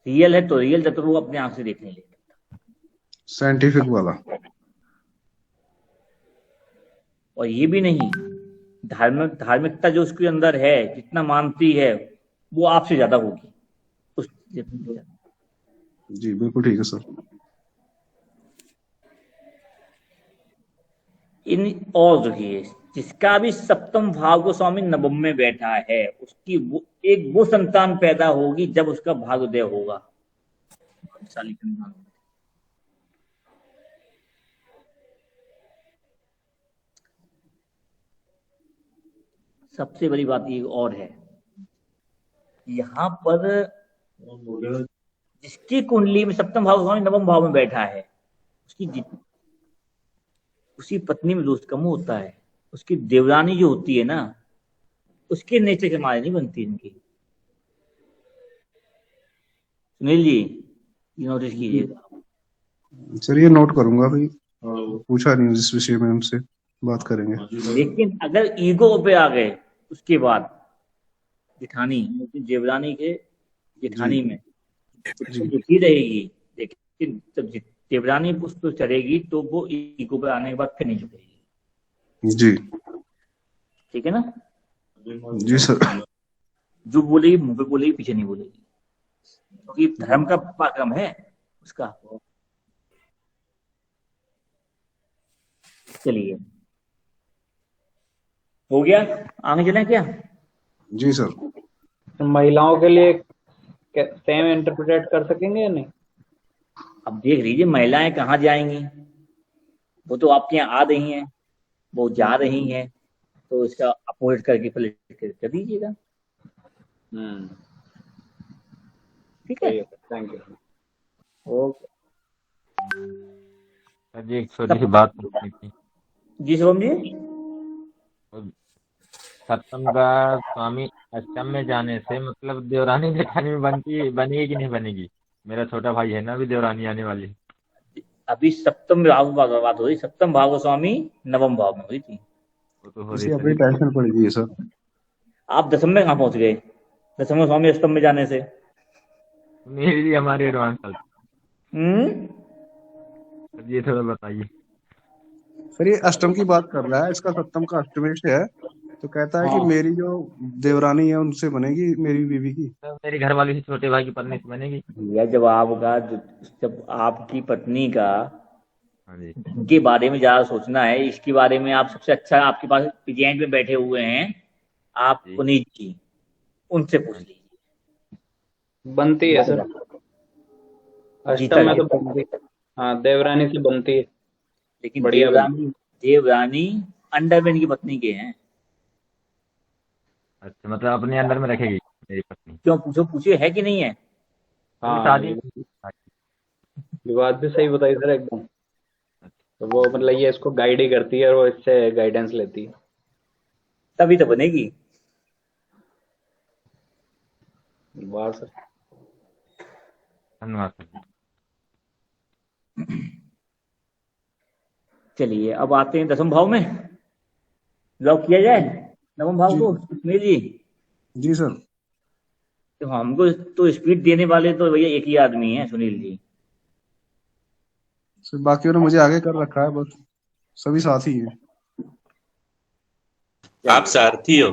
रियल है तो रियल, जब तक वो अपने आंख से देख नहीं लेता, साइंटिफिक वाला। और ये भी नहीं, धार्मिकता जो उसके अंदर है, जितना मानती है वो आपसे ज्यादा होगी उस। जी बिल्कुल ठीक है सर। इन और देखिए, जिसका भी सप्तम भाव को स्वामी नवम में बैठा है उसकी वो संतान पैदा होगी जब उसका भाग्योदय होगा। सबसे बड़ी बात ये और है, यहाँ पर जिसकी कुंडली में सप्तम भाव स्वामी नवम भाव में बैठा है उसी पत्नी में दोष कम होता है। उसकी देवरानी जो होती है ना, उसके नेचर के मारे नहीं बनती इनकी। सुनील जी ये नोटिस कीजिएगा सर, ये नोट करूंगा भाई, पूछा नहीं जिस विषय में हमसे बात करेंगे। लेकिन अगर ईगो पे आ गए उसके बाद जेठानी, देवरानी के जेठानी में दुखी रहेगी, लेकिन जब देवरानी उस पर चढ़ेगी तो वो ईगो पे आने के बाद फिर नहीं झुकेगी। जी ठीक है ना? जी सर। जो बोलेगी मुंह पे बोलेगी, पीछे नहीं बोलेगी, क्योंकि धर्म का पराक्रम है उसका। चलिए हो गया, आगे चलें क्या? जी सर। महिलाओं के लिए सेम इंटरप्रेट कर सकेंगे या नहीं? अब देख लीजिए महिलाएं कहाँ जाएंगी, वो तो आपके यहाँ आ रही हैं, वो जा रही हैं, तो इसका अपोजिट करके पलट कर दीजिएगा। ठीक है, थैंक यू। ओके जी, एक छोटी सी बात पूछनी थी। जी शुभम जी। सप्तम का स्वामी अष्टम में जाने से मतलब देवरानी जेठानी में बनेगी कि नहीं बनेगी? मेरा छोटा भाई है ना, अभी देवरानी आने वाली। अभी सप्तम भाव में बात हो रही, सप्तम भाव स्वामी नवम भाव में हुई थी। वो तो हो इसी रही अपनी टेंशन पड़ गई है सर। आप दसम में कहाँ पहुंच गए? दसम में स्वामी अष्टम में जाने से मेरे लिए हमारे एडवांस चलता हम्म। है। ये थोड़ा बताइए। सर ये अष्टम की बात कर रहा है, इसका सप्तम का अष्टमेश है, तो कहता है कि हाँ मेरी जो देवरानी है उनसे बनेगी मेरी बीवी की। तो मेरी घरवाली से छोटे भाई की पत्नी से बनेगी। भैया, जब आपकी पत्नी का हाँ जी। के बारे में ज्यादा सोचना है, इसके बारे में आप सबसे अच्छा, आपके पास प्रेजेंट में बैठे हुए हैं आप जी। पुनीत जी, उनसे पूछ लीजिए। बनती है सर, जीता अष्टम में तो जीता। बनती है। हाँ, देवरानी से बनती है, लेकिन बढ़िया बनती देवरानी अंडर में इनकी पत्नी के हैं। अच्छा, मतलब अपने अंदर में रखेगी मेरी पत्नी। क्यों, पूछो, पूछे है कि नहीं है? है। मेरी हाँ, शादी ये बात भी सही बताई सर एकदम। तो वो मतलब ये इसको गाइड ही करती है और वो इससे गाइडेंस लेती है। तभी तो बनेगी। वाह सर। धन्यवाद सर। चलिए, अब आते हैं दसम भाव में। लॉक किया जाए नवम भाव जी को सुनील जी। जी सर। तो हमको तो स्पीड देने वाले तो भैया एक ही आदमी है, सुनील जी। सर बाकियों ने मुझे आगे कर रखा है, बस सभी साथी हैं। आप सारथी हो।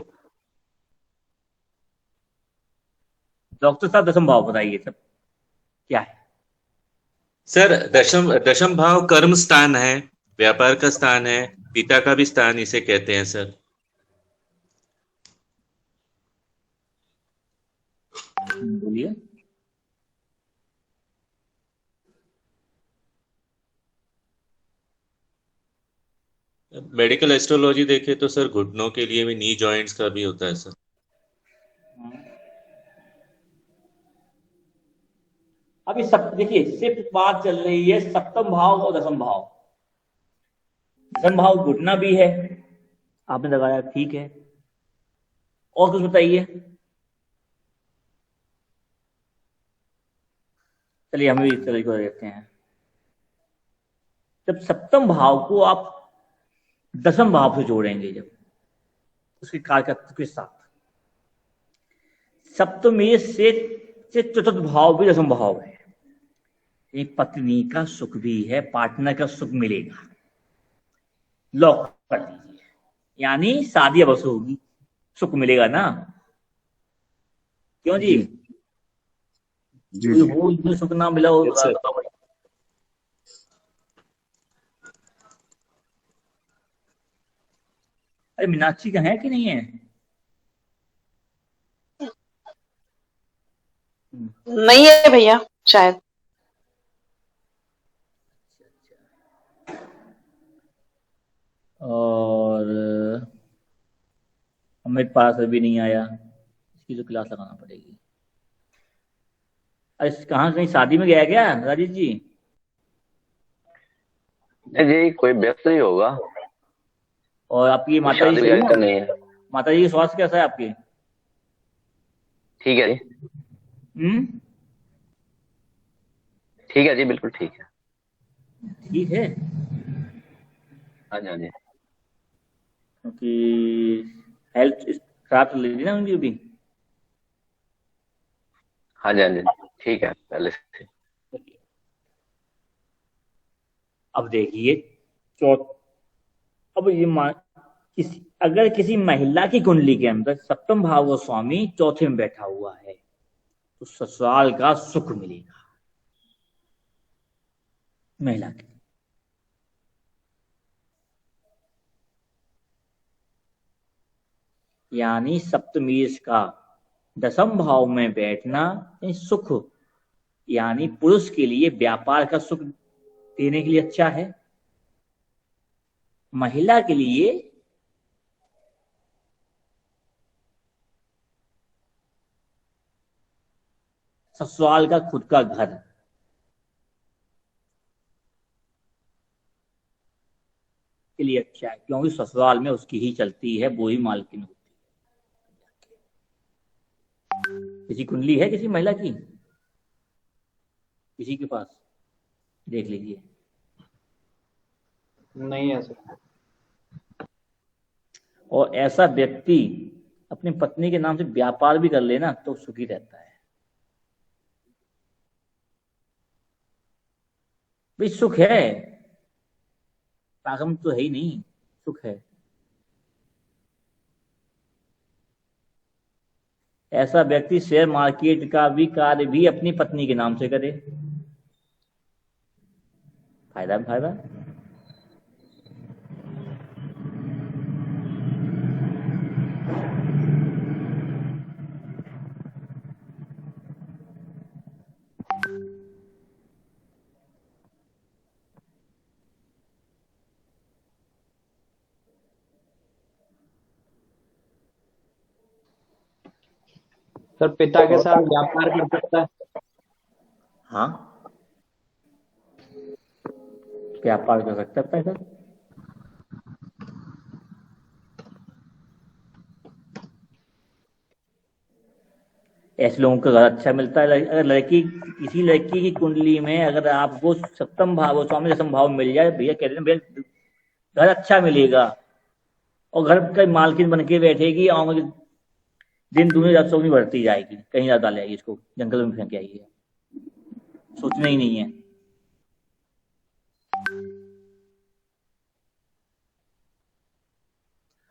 डॉक्टर साहब, दसम भाव बताइए सब क्या है? सर दशम भाव कर्म स्थान है, व्यापार का स्थान है, पिता का भी स्थान इसे कहते हैं सर। बोलिए। मेडिकल एस्ट्रोलॉजी देखे तो सर घुटनों के लिए भी नी जॉइंट्स का भी होता है सर। अभी सब देखिए, सिर्फ बात चल रही है सप्तम भाव और दसम भाव। दसम भाव घुटना भी है, आपने लगाया, ठीक है। और कुछ बताइए। चलिए, हम भी इस तरह को देखते हैं। जब सप्तम भाव को आप दसम भाव से जोड़ेंगे, जब उसके कार्यकर्ता के साथ, सप्तमेश से चतुर्थ भाव भी दसम भाव है। एक पत्नी का सुख भी है, पार्टनर का सुख मिलेगा। लॉक कर दीजिए, यानी शादी अवश्य होगी, सुख मिलेगा ना? क्यों जी? जी कोई जी। हो जिसमें सुख ना मिला हो, Yes, sir. बताओ भाई। अरे मीनाक्षी का है कि नहीं है? नहीं है भैया शायद। और हमें पास अभी नहीं आया, इसकी तो क्लास लगाना पड़ेगी। अरे कहाँ, कहीं शादी में गया क्या राजेश जी? जी कोई व्यस्त ही होगा। और आपकी माता जी शादी सही ब्याह का है? नहीं है। माता जी का स्वास्थ्य कैसा है आपके? ठीक है जी। ठीक है जी, बिल्कुल ठीक है। ठीक है। हाँ जी, हाँ जी। क्योंकि हेल्थ खराब चल रही थी ना उनकी अभी। हाँ जी, हाँ जी, ठीक है पहले से। अब देखिए, अब ये अगर किसी महिला की कुंडली के अंदर सप्तम भाव का स्वामी चौथे में बैठा हुआ है, तो ससुराल का सुख मिलेगा महिला के। यानी सप्तमेश का दसम भाव में बैठना सुख, यानी पुरुष के लिए व्यापार का सुख देने के लिए अच्छा है, महिला के लिए ससुराल का खुद का घर, के लिए अच्छा है, क्योंकि ससुराल में उसकी ही चलती है, वो ही मालकिन होती है। किसी कुंडली है किसी महिला की, किसी के पास देख लीजिए। नहीं है सर। और ऐसा व्यक्ति अपनी पत्नी के नाम से व्यापार भी कर लेना तो सुखी रहता है। भाई सुख है, प्रागम तो है ही नहीं, सुख है। ऐसा व्यक्ति शेयर मार्केट का भी कार्य भी अपनी पत्नी के नाम से करे, फायदा फायदा। सर पिता के साथ व्यापार कर सकता है? हाँ, व्यापार कर सकता है पैसा। ऐसे लोगों का घर अच्छा मिलता है। अगर लड़की, किसी लड़की की कुंडली में अगर आपको सप्तम भाव, स्वामी दशम भाव मिल जाए, भैया कह रहे हैं भैया घर अच्छा मिलेगा, और घर का मालकिन बन के बैठेगी और दिन दूनी रात चौगुनी बढ़ती जाएगी, कहीं ज्यादा लेगी, इसको जंगल में फेंक आएगी, सोचना ही नहीं है।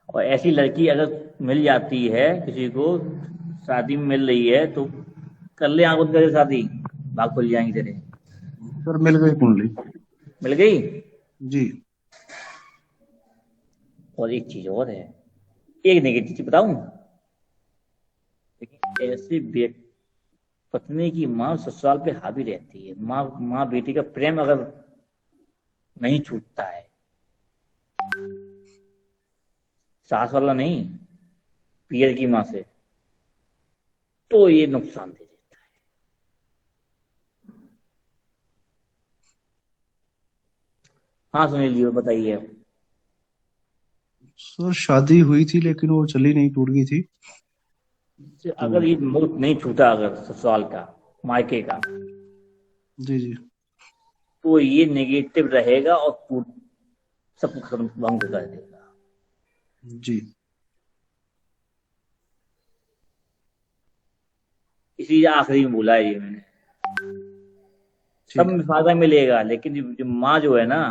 और ऐसी लड़की अगर मिल जाती है किसी को, शादी में मिल रही है, तो कर ले आंख बंद करके शादी, भाग खुल जाएंगे तेरे। सर मिल गई कुंडली। मिल गई जी। और एक चीज और है, एक नेगेटिव चीज बताऊं, ऐसे पत्नी की माँ ससुराल पे हावी रहती है, माँ बेटी का प्रेम अगर नहीं छूटता है, सास वाला नहीं, पियर की माँ से, तो ये नुकसान दे देता है। हाँ सुनील जी बताइए। सर शादी हुई थी लेकिन वो चली नहीं, टूट गई थी। अगर ये मुहूर्त नहीं छूटा अगर ससुराल का, मायके का, जी जी, तो ये नेगेटिव रहेगा और सब कुछ खत्म भंग कर देगा। जी। इसीलिए आखिरी में बोला है ये मैंने, सब में फायदा मिलेगा, लेकिन जो माँ जो है ना,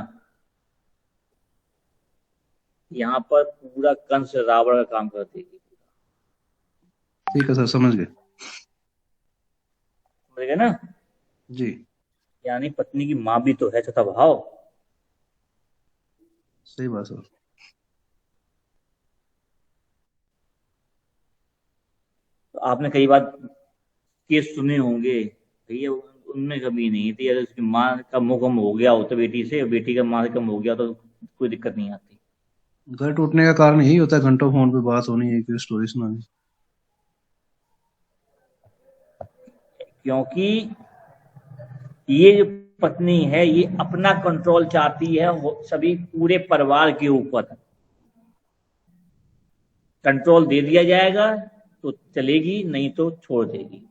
यहाँ पर पूरा कंस रावण का काम कर देगी। ठीक है सर, समझ गए। समझ गए ना जी। यानी पत्नी की माँ भी तो है छठा भाव। सही बात सर। तो आपने कई बार केस सुने होंगे, भैया उनमें कमी नहीं थी, अगर उसकी माँ का मुंह कम हो गया हो तो बेटी से, बेटी का माँ से कम हो गया तो कोई दिक्कत नहीं आती। घर टूटने का कारण यही होता है, घंटों फोन पे बात होनी है, कोई स्टोरी सुनानी। क्योंकि ये जो पत्नी है ये अपना कंट्रोल चाहती है सभी पूरे परिवार के ऊपर। कंट्रोल दे दिया जाएगा तो चलेगी, नहीं तो छोड़ देगी।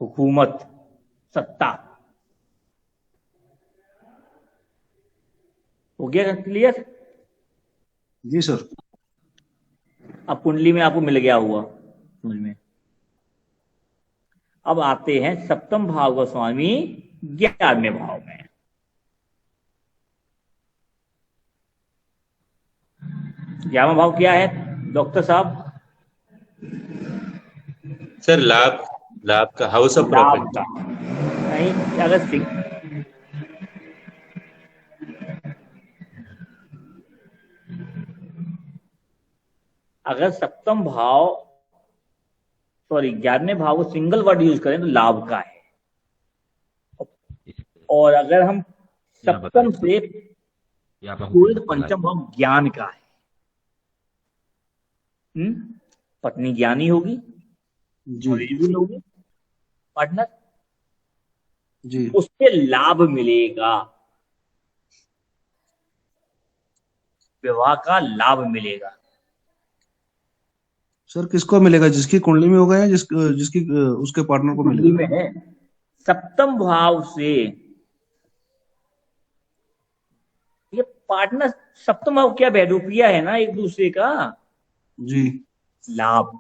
हुकूमत, सत्ता। हो गया क्लियर? जी सर। अब कुंडली में आपको मिल गया हुआ समझ में। अब आते हैं सप्तम भाव का स्वामी 11वें भाव में। ग्यारहवां भाव क्या है डॉक्टर साहब? सर लाभ, लाभ का, हाउस ऑफ प्रॉफिट का। नहीं, अगर सप्तम भाव, सॉरी 11वें भाव को सिंगल वर्ड यूज करें तो लाभ का है, और अगर हम सप्तम से पूरे पंचम भाव ज्ञान का है। पत्नी ज्ञानी होगी, नॉलेजेबल होगी, पार्टनर जी, उससे लाभ मिलेगा, विवाह का लाभ मिलेगा। सर किसको मिलेगा? जिसकी कुंडली में होगा या जिसकी उसके पार्टनर को मिलेगा? में है सप्तम भाव से ये पार्टनर। सप्तम भाव क्या है? रुपया है ना एक दूसरे का। जी। लाभ।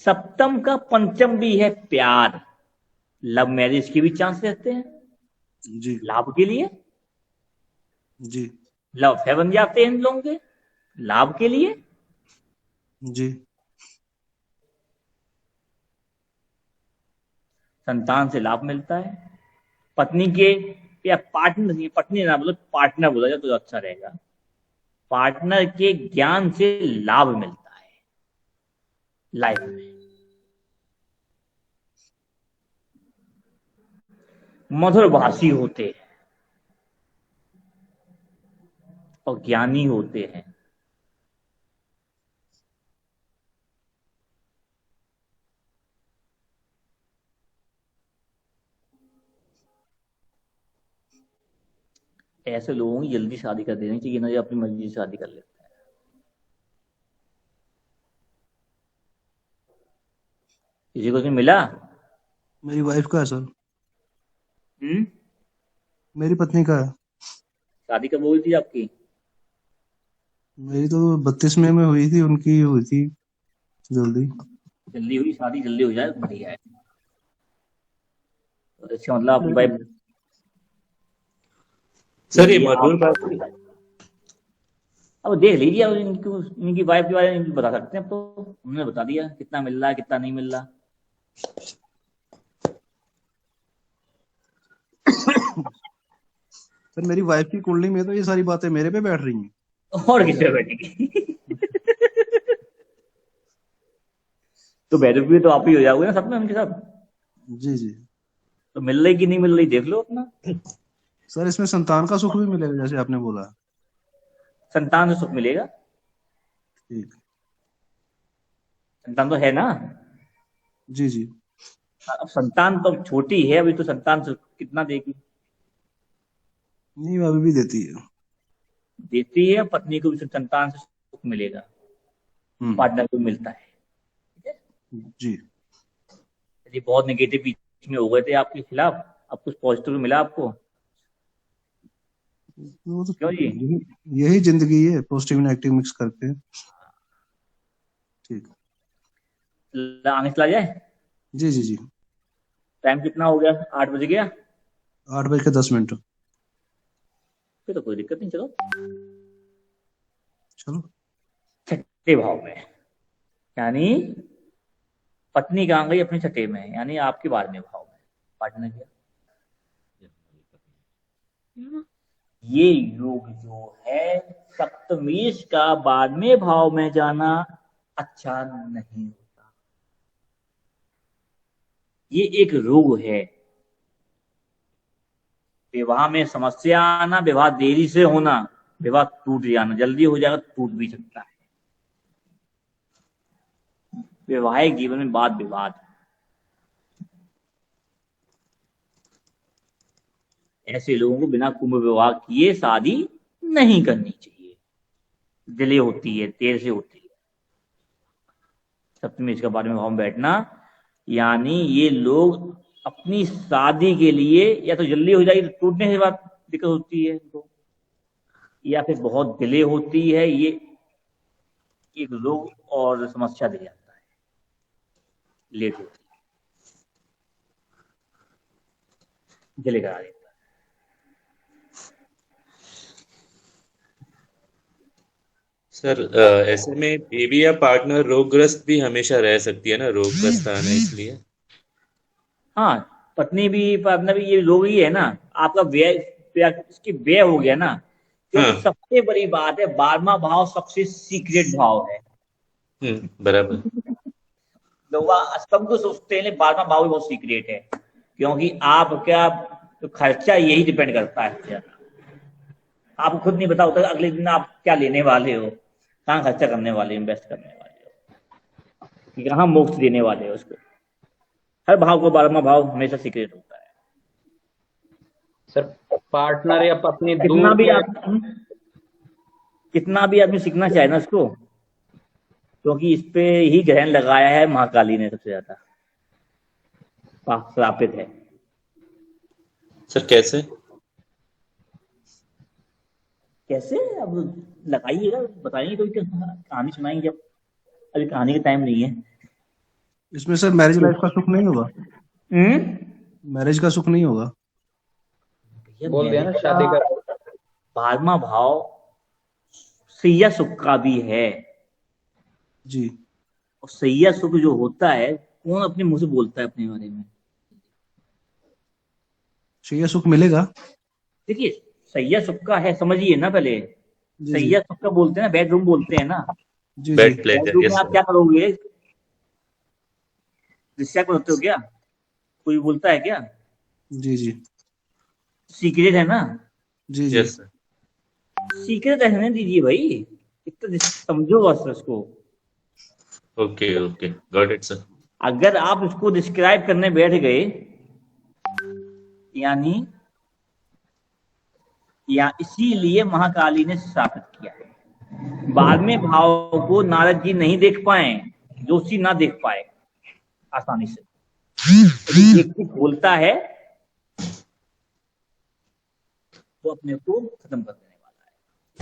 सप्तम का पंचम भी है प्यार, लव मैरिज के भी चांस रहते हैं, जी लाभ के लिए। जी लव अफेयर बन जाते हैं इन लोगों के लाभ के लिए। जी संतान से लाभ मिलता है, पत्नी के या पार्टनर, नहीं पत्नी ना बोलो, पार्टनर बोला जाए तो अच्छा रहेगा। पार्टनर के ज्ञान से लाभ मिलता है लाइफ में। मधुर भाषी होते हैं और ज्ञानी होते हैं। ऐसे लोगों की जल्दी शादी कर देनी चाहिए ना, जो अपनी मर्जी से शादी कर लेते हैं। किसी को नहीं मिला? मेरी वाइफ का है सर, मेरी पत्नी का है। शादी कब हुई थी आपकी? मेरी तो 32 मई में हुई थी, उनकी हुई थी जल्दी। जल्दी हुई शादी, जल्दी हो जाए बढ़िया है। तो इसका मतलब आपकी वाइफ, सर ये मधुर भाषी, अब देख लीजिए, अब इनकी वाइफ के बारे में बता सकते हैं। अब तो हमने बता दिया कितना मिल रहा है कितना नहीं मिल रहा। सर मेरी वाइफ की कुंडली में तो ये सारी बातें मेरे पे बैठ रही हैं। और किससे बैठेगी? तो बैठो भी तो आप ही हो जाओगे ना सब में उनके साथ। जी जी तो मिल रही कि नहीं मिल रही देख लो अपना। सर इसमें संतान का सुख भी मिलेगा जैसे आपने बोला। संतान से सुख मिलेगा, ठीक, संतान तो है ना। जी जी अब संतान तो छोटी है अभी, तो संतान से कितना देगी? नहीं अभी भी देती है। देती है, पत्नी को भी संतान से सुख मिलेगा, पार्टनर को मिलता है। जी यदि बहुत नेगेटिव बीच में हो गए थे आपके खिलाफ, अब कुछ पॉजिटिव मिला आपको। वो तो क्यों जी? यही जिंदगी है, पॉजिटिव नेगेटिव मिक्स करके। ठीक, आगे चला जाए। जी जी जी टाइम कितना हो गया? 8 बज गया। 8:10। फिर तो कोई दिक्कत नहीं, चलो। चलो। छठे भाव में, यानी पत्नी कहाँ गई? अपने छठे में, यानी आपके 12वें भाव में पार्टनर किया। ये योग जो है सप्तमेश का 12वें भाव में जाना अच्छा नहीं होता। ये एक रोग है। विवाह में समस्या आना, विवाह देरी से होना, विवाह टूट जाना, जल्दी हो जाएगा तो टूट भी सकता है। वैवाहिक जीवन में वाद विवाद, ऐसे लोगों को बिना कुंभ विवाह किए शादी नहीं करनी चाहिए। डिले होती है, देर से होती है। सप्तमी इसका 12वें भाव में बैठना, यानी ये लोग अपनी शादी के लिए या तो जल्दी हो जाएगी तो टूटने के बाद दिक्कत होती है तो, या फिर बहुत डिले होती है। ये एक रोग और समस्या दे जाता है, लेट होती है, डिले करा देता है। सर ऐसे में बेबी या पार्टनर रोगग्रस्त भी हमेशा रह सकती है ना, रोगग्रस्त आना, इसलिए। हाँ, पत्नी भी पार्टनर भी ये रोग ही है ना। आपका व्यय, इसकी व्यय हो गया ना। क्योंकि सबसे बड़ी बात है 12वां भाव सबसे सीक्रेट भाव है। बराबर। लोग सब तो सोचते हैं 12वां भाव भी बहुत सीक्रेट है, क्योंकि आपका तो खर्चा यही डिपेंड करता है। आपको खुद नहीं पता होता अगले दिन आप क्या लेने वाले हो, कहाँ खर्चा करने वाले, इन्वेस्ट करने वाले हो, कहाँ मोक्ष देने वाले हो उसको। हर भाव को 12वां भाव हमेशा सीक्रेट होता है। सर पार्टनर या पत्नी कितना भी आदमी सीखना चाहे ना उसको, क्योंकि इस पे ही ग्रहण लगाया है महाकाली ने सबसे ज्यादा, श्रापित है। सर कैसे कैसे अब लगाइएगा, बताइए, कोई कहानी सुनाएंगे। जब अभी कहानी का टाइम नहीं है। इसमें सर मैरिज लाइफ का सुख नहीं होगा? मैरिज का सुख नहीं होगा। भैया बोल दिया ना, मैरिज शादी का का। 12वां भाव सैया सुख का भी है, जी। और सैया सुख जो होता है, कौन अपने मुंह से बोलता है अपने बारे में? शैया सुख मिलेगा। देखिए, सैया सुख का है, समझिए ना पहले। जी जी सैया सुख का बोलते हैं ना, बेडरूम बोलते हैं ना। जी जी। बेड प्लेजर, बेडरूम में यस आप सर। क्या करोगे? रिश्ता करते हो क्या? कोई बोलता है क्या? जी जी सीक्रेट है ना। जी जी। Yes sir. सीक्रेट रहने दीजिए भाई, इतना समझो बस उसको। Okay okay, got it sir. अगर आप इसको डिस्क्राइब करने बैठ गए, यानी या इसीलिए महाकाली ने स्थापित किया है। 12वें भाव को नारद जी नहीं देख पाए, जोशी ना देख पाए आसानी से। यदि एक कुछ बोलता है तो अपने को खत्म कर देने वाला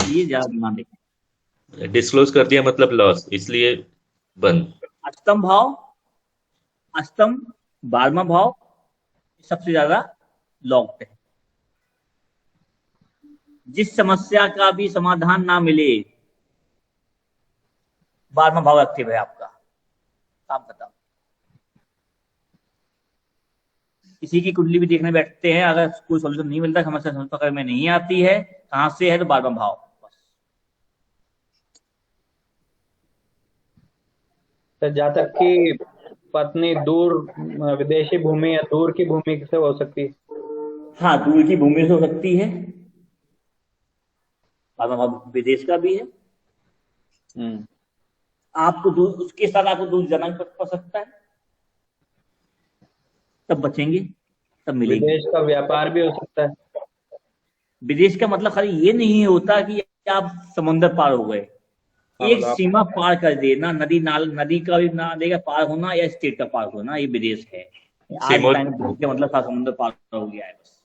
है, ये ज्यादा ध्यान देखें। डिस्क्लोज कर दिया मतलब लॉस, इसलिए बंद। अष्टम भाव, अष्टम 12वां भाव सबसे ज्यादा लॉक्ड है। जिस समस्या का भी समाधान ना मिले, 12वां भाव एक्टिव है आपका। आप बताओ, किसी की कुंडली भी देखने बैठते हैं, अगर कोई सोल्यूशन नहीं मिलता, समस्या समझ पकड़ में नहीं आती है, कहां से है, तो 12वां भाव। बस। तो जहाँ तक कि पत्नी दूर, विदेशी भूमि या दूर की भूमि से हो सकती है। हाँ, दूर की भूमि से हो सकती है, 12वां भाव विदेश का भी है। आपको दूर, उसके साथ आपको दूर जाना भी पड़ सकता है, तब बचेंगे, तब मिलेंगे। विदेश का व्यापार भी हो सकता है। विदेश का मतलब खाली ये नहीं होता कि आप समुद्र पार हो गए, एक सीमा पार कर देना, नदी नाल, नदी का भी नाले का पार होना या स्टेट का पार होना, ये विदेश है। आज टाइम का मतलब था समुद्र पार हो गया है बस।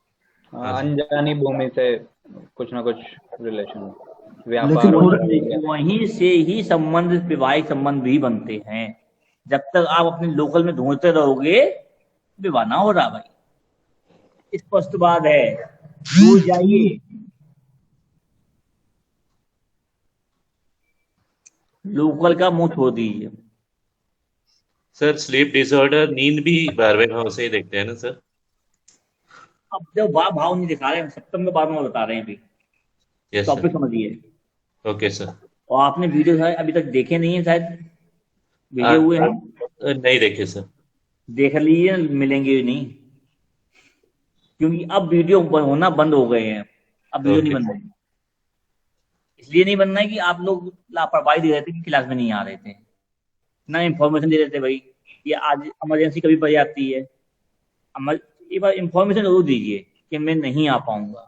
अनजानी भूमि से कुछ ना कुछ रिलेशन, व्यापार। लेकिन वहीं से ही संबंध, वैवाहिक संबंध भी बनते हैं। जब तक आप अपने लोकल में ढूंढते रहोगे, विवाह ना हो रहा भाई, स्पष्ट बात है। दूर जाइए, लोकल का मुंह छोड़ दीजिए। सर स्लीप डिसऑर्डर, नींद भी 12वें भाव से ही देखते हैं ना सर? अब जब भाव नहीं दिखा रहे हैं, सप्तम के बाद में बता रहे हैं अभी। Yes topic sir. समझिए। Okay sir. और आपने वीडियो शायद अभी तक देखे नहीं है, शायद भेजे हुए हैं? नहीं देखे सर। देख लीजिए, मिलेंगे नहीं, क्योंकि अब वीडियो होना बंद हो गए हैं। अब वीडियो नहीं बन रहे, इसलिए नहीं बनना है कि आप लोग लापरवाही दे रहे थे कि क्लास में नहीं आ रहे थे, ना इंफॉर्मेशन दे रहे थे भाई, ये आज इमरजेंसी कभी पड़ जाती है। एक बार इंफॉर्मेशन जरूर दीजिए कि मैं नहीं आ पाऊंगा।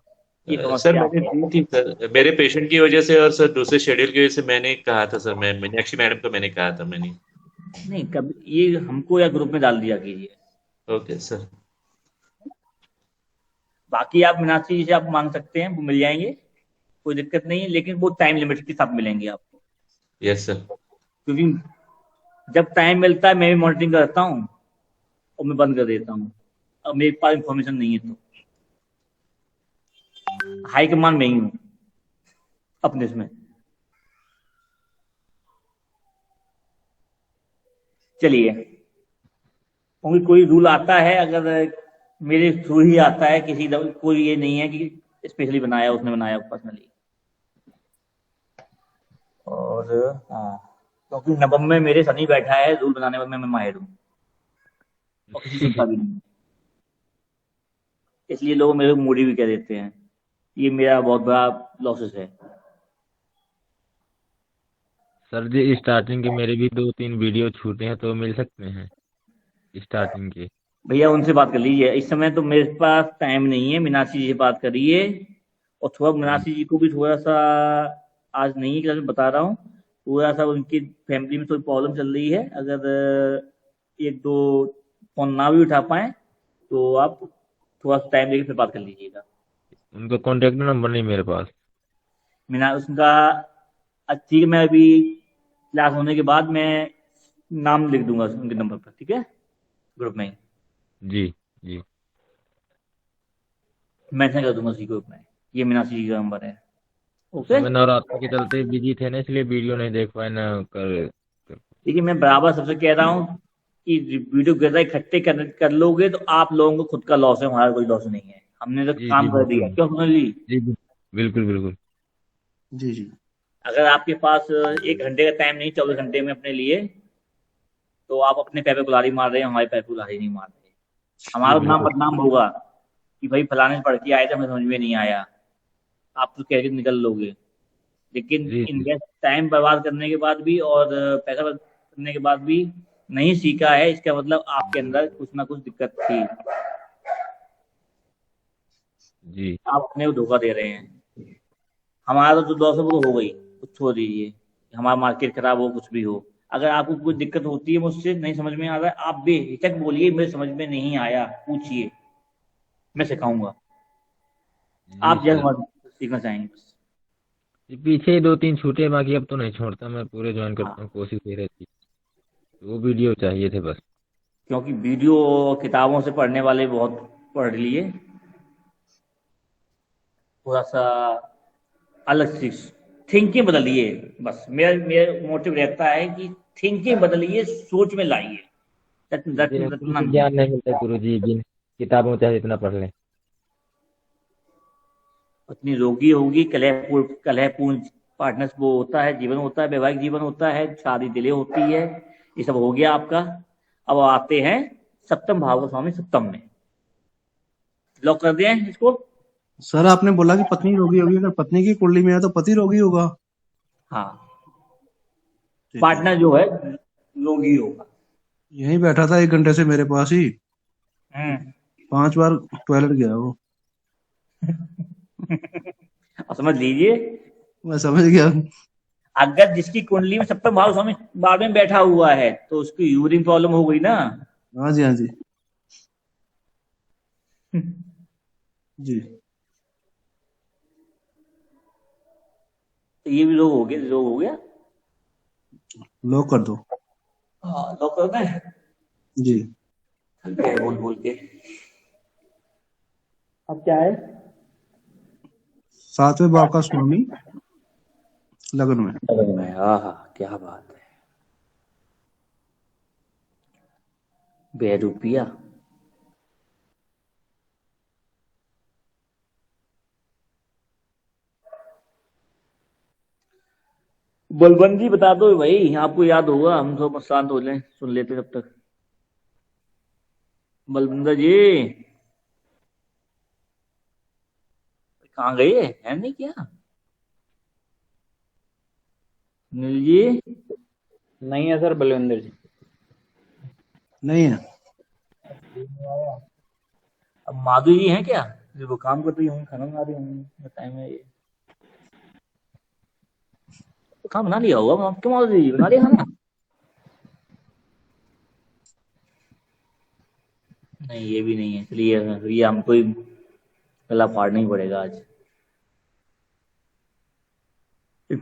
सर मैंने दी थी सर, मेरे पेशेंट की वजह से, और सर दूसरे शेड्यूल की वजह से मैंने कहा था सर, मैं मीनाक्षी मैडम को मैंने कहा था। मैंने नहीं, कभी ये हमको या ग्रुप में डाल दिया कीजिए। Okay sir. बाकी आप मीनाक्षी जी से आप मांग सकते हैं, वो मिल जाएंगे, कोई दिक्कत नहीं है, लेकिन वो टाइम लिमिट के साथ मिलेंगे आपको। Yes sir. क्योंकि जब टाइम मिलता है मैं भी मॉनिटरिंग करता हूँ और मैं बंद कर देता हूँ। अब मेरे पास इंफॉर्मेशन नहीं है तो हाई कमांड में ही हूँ अपने इसमें। चलिए, क्योंकि कोई रूल आता है, अगर मेरे थ्रू ही आता है, किसी कोई ये नहीं है कि स्पेशली बनाया, उसने बनाया पर्सनली। और हाँ, क्योंकि नवम में मेरे शनि बैठा है, रूल बनाने में मैं माहिर हूँ और किसी सीखा भी नहीं, इसलिए लोग मेरे को मूडी भी कह देते हैं। ये मेरा बहुत बड़ा लॉसेस है। सर जी स्टार्टिंग के मेरे भी 2-3 वीडियो छूटे हैं, तो मिल सकते हैं स्टार्टिंग के? भैया उनसे बात कर लीजिए, इस समय तो मेरे पास टाइम नहीं है। मीनाक्षी जी से बात करिए, और थोड़ा मीनाक्षी जी को भी थोड़ा सा, आज नहीं है, बता रहा हूँ, थोड़ा सा उनकी फैमिली में थोड़ी प्रॉब्लम चल रही है। अगर 1-2 फोन ना भी उठा पाए तो आप थोड़ा सा टाइम लेके फिर बात कर लीजिएगा। उनका कॉन्टेक्ट नंबर नहीं मेरे पास। उसका ठीक है, मैं अभी क्लास होने के बाद मैं नाम लिख दूंगा उनके नंबर पर, ठीक है, ग्रुप में। जी जी। मैसेज कर दूंगा उसी ग्रुप में, ये मीनाक्षी जी का नंबर है। ओके, मैं नवरात्र के चलते बिजी थे ना, इसलिए वीडियो नहीं देख पाए ना कर। देखिए मैं बराबर सबसे कह रहा हूँ कि वीडियो ज्यादा इकट्ठे कर लोगे तो आप लोगों को खुद का लॉस है, हमारा कोई लॉस नहीं है, हमने तो जी काम जी कर दिया। बिल्कुल। क्यों सुन ली? जी बिल्कुल बिल्कुल। जी जी। अगर आपके पास 1 घंटे का टाइम नहीं 24 घंटे में अपने लिए, तो आप अपने पैर पे कुल्हाड़ी मार रहे हैं, हमारे पैर पे कुल्हाड़ी नहीं मार रहे। हमारा जी नाम बिल्कुल। बदनाम होगा कि भाई फलाने से पढ़ के आए थे, हमें समझ में नहीं आया, आप तो कह के निकल लोगे। लेकिन जी जी इन्वेस्ट टाइम बर्बाद करने के बाद भी और पैसा बर्बाद करने के बाद भी नहीं सीखा है, इसका मतलब आपके अंदर कुछ ना कुछ दिक्कत थी, जी। आप अपने को धोखा दे रहे हैं। हमारा तो 200 वो हो गई, कुछ छोड़ दीजिए, हमारा मार्केट खराब हो कुछ भी हो। अगर आपको कोई दिक्कत होती है, मुझसे नहीं समझ में आ रहा है, आप बेहिचक बोलिए मेरे समझ में नहीं आया, पूछिए, मैं सिखाऊंगा। आप जी सर। जब सीखना चाहेंगे बस। पीछे 2-3 छूटे, बाकी अब तो नहीं छोड़ता, मैं पूरे ज्वाइन करता हूँ, कोशिश ये रहती है। वो वीडियो चाहिए थे बस। क्योंकि वीडियो और किताबों से पढ़ने वाले बहुत पढ़ लिए, थोड़ा सा अलग चीज थिंकिंग बदलिए। बस मेरा मोटिव रहता है कि थिंकिंग बदलिए, सोच में लाइए, रटना नहीं। ज्ञान नहीं मिलता गुरु जी, जिन किताबों चाहे जितना पढ़ लें। पत्नी रोगी होगी, कलहपूर्ण पार्टनर्स वो होता है, जीवन होता है, वैवाहिक जीवन होता है, शादी डिले होती है, ये सब हो गया आपका। अब आते हैं सप्तम भाव का स्वामी सप्तम में। लॉक कर दिया है इसको। सर आपने बोला कि पत्नी रोगी होगी, अगर पत्नी की कुंडली में है तो पति रोगी होगा। हाँ, ठीक है। पार्टनर जो है रोगी होगा। यहीं बैठा था 1 घंटे से मेरे पास ही, 5 बार टॉयलेट गया वो। अब समझ लीजिए, मैं समझ गया। अगर जिसकी कुंडली में सप्तम भाव स्वामी बाद में बैठा हुआ है तो उसकी यूरिन प्रॉब्लम हो गई ना। हाँ जी, हाँ जी जी। तो ये भी रोग हो गया। लॉक कर दो। हाँ, लॉक कर दें। जी। बोल बोल के अब क्या है? 7वें भाव का स्वामी लगन में। हाँ हाँ, क्या बात है। बेरूपिया बलवंत जी बता दो भाई, आपको याद होगा, हम तो शांत हो जाए, सुन लेते तब तक। बलविंदर जी कहाँ गए, है नहीं क्या? सुनील जी नहीं है सर, बलविंदर जी नहीं है। अब माधुरी जी हैं क्या? वो काम कर रही होंगी, खाना बना रही होंगी, टाइम है ये। खाना बना लिया होगा क्यों, माधुरी जी बना लिया खाना? नहीं, ये भी नहीं है। चलिए, ये हमको ही गला फाड़ना ही पड़ेगा आज।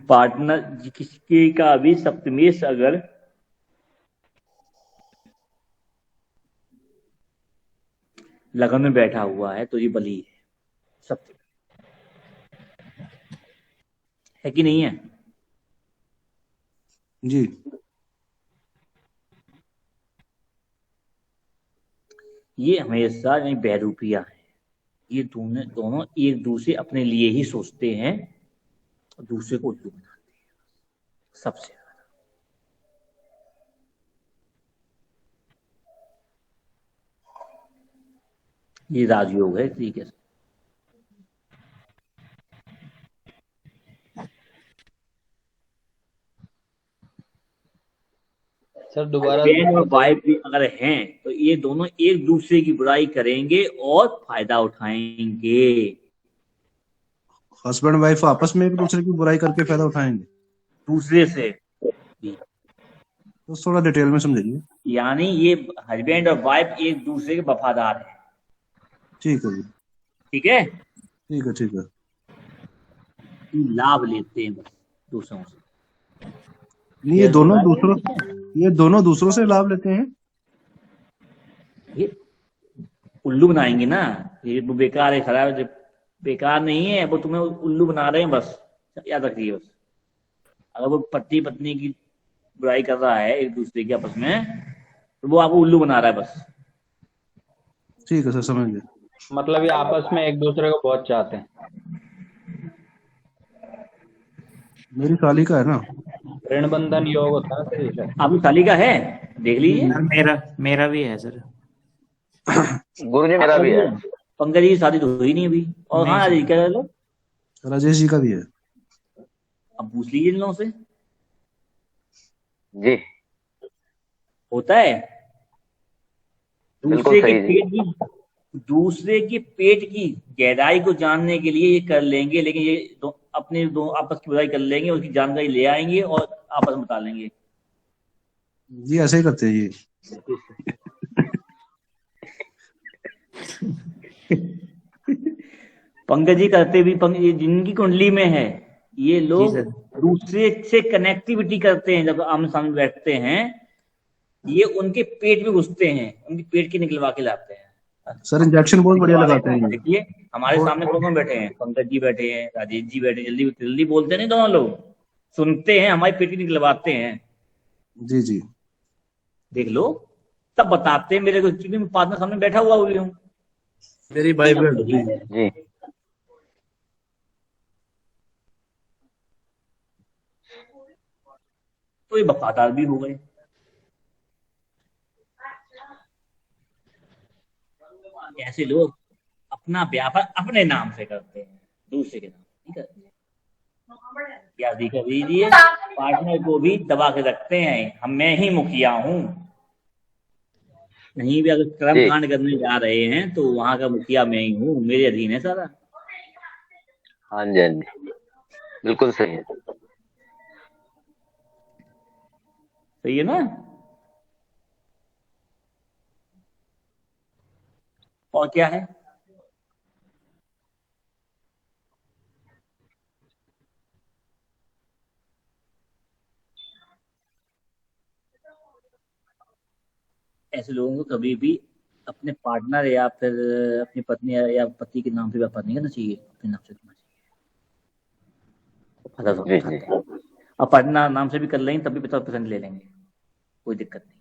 पार्टनर किसी का भी सप्तमेश अगर लगन में बैठा हुआ है तो ये बली है, सप्तम है कि नहीं है? जी। ये हमेशा नहीं बहरूपिया है। ये दोनों एक दूसरे अपने लिए ही सोचते हैं और दूसरे को उल्लू बनाते हैं सबसे ज्यादा। ये राजयोग है तरीके से। सर दोबारा वाइफ भी अगर हैं तो ये दोनों एक दूसरे की बुराई करेंगे और फायदा उठाएंगे। हस्बैंड वाइफ आपस में एक दूसरे की बुराई करके फायदा उठाएंगे दूसरे से। तो थोड़ा डिटेल में समझाइए। यानी ये हस्बैंड और वाइफ एक दूसरे के वफादार हैं। ठीक है जी। ठीक है, ठीक है, ठीक है। लाभ लेते हैं बस दूसरों से। नहीं, ये दोनों दूसरों से लाभ लेते हैं। ये उल्लू बनाएंगे ना, ये बेकार है, खराब है, बेकार नहीं है, वो तुम्हें उल्लू बना रहे हैं बस, याद रखिए बस। अगर वो पति पत्नी की बुराई कर रहा है एक दूसरे के आपस में, तो वो आपको उल्लू बना रहा है बस। ठीक है सर, समझ गए। मतलब ये आपस में एक दूसरे को बहुत चाहते हैं। मेरी साली का है ना। ऋण बंधन योग होता है सर ये। आपकी साली का है, देख लीजिए। मेरा भी है सर। गुरुजी मेरा भी है। पंकज जी की शादी तो हुई नहीं अभी। और नहीं हाँ सर। जी, क्या लो, राजेश जी का भी है। अब पूछ लीजिए इन लोगों से, जी होता है। बिल्कुल दूसरे के सही जी। पेट की, दूसरे के पेट की गहराई को जानने के लिए ये कर लेंगे, लेकिन ये अपने दो आपस की बुराई कर लेंगे, उसकी जानकारी ले आएंगे और आपस में बता लेंगे। जी ऐसे ही करते हैं ये। पंकज जी करते भी, ये जिनकी कुंडली में है, ये जी लोग सर। दूसरे से कनेक्टिविटी करते हैं। जब आमने सामने बैठते हैं, ये उनके पेट में घुसते हैं, उनकी पेट की निकलवा के लाते हैं। सर इंजेक्शन बहुत बढ़िया लगाते हैं ये। देखिए हमारे सामने कौन कौन बैठे हैं, पंकज जी बैठे हैं, राजेश जी बैठे हैं। जल्दी जल्दी बोलते नहीं, दोनों लोग सुनते हैं, हमारी पेट की निकलवाते हैं। जी जी। देख लो, तब बताते हैं मेरे को, क्योंकि मैं पार्टनर सामने बैठा हुआ हुई हूँ। मेरी वाइफ है। जी तो ये वफादार भी हो गए। ऐसे लोग अपना व्यापार अपने नाम से करते हैं, दूसरे के नाम नहीं करते। क्या दिखा दीजिए, पार्टनर को भी दबा के रखते हैं, हम मैं ही मुखिया हूँ। कहीं भी अगर कर्म जी कांड करने जा रहे हैं तो वहां का मुखिया मैं ही हूँ, मेरे अधीन है सारा। हाँ जी हाँ जी बिल्कुल सही है। सही है ना। और क्या है, ऐसे लोगों को कभी भी अपने पार्टनर या फिर अपनी पत्नी या पति के नाम से व्यापार नहीं करना चाहिए, अपने नाम से करना चाहिए। फायदा तो जी उठाते जी हैं। और पार्टनर नाम से भी कर लेंगे तब भी 50% ले लेंगे, कोई दिक्कत नहीं है।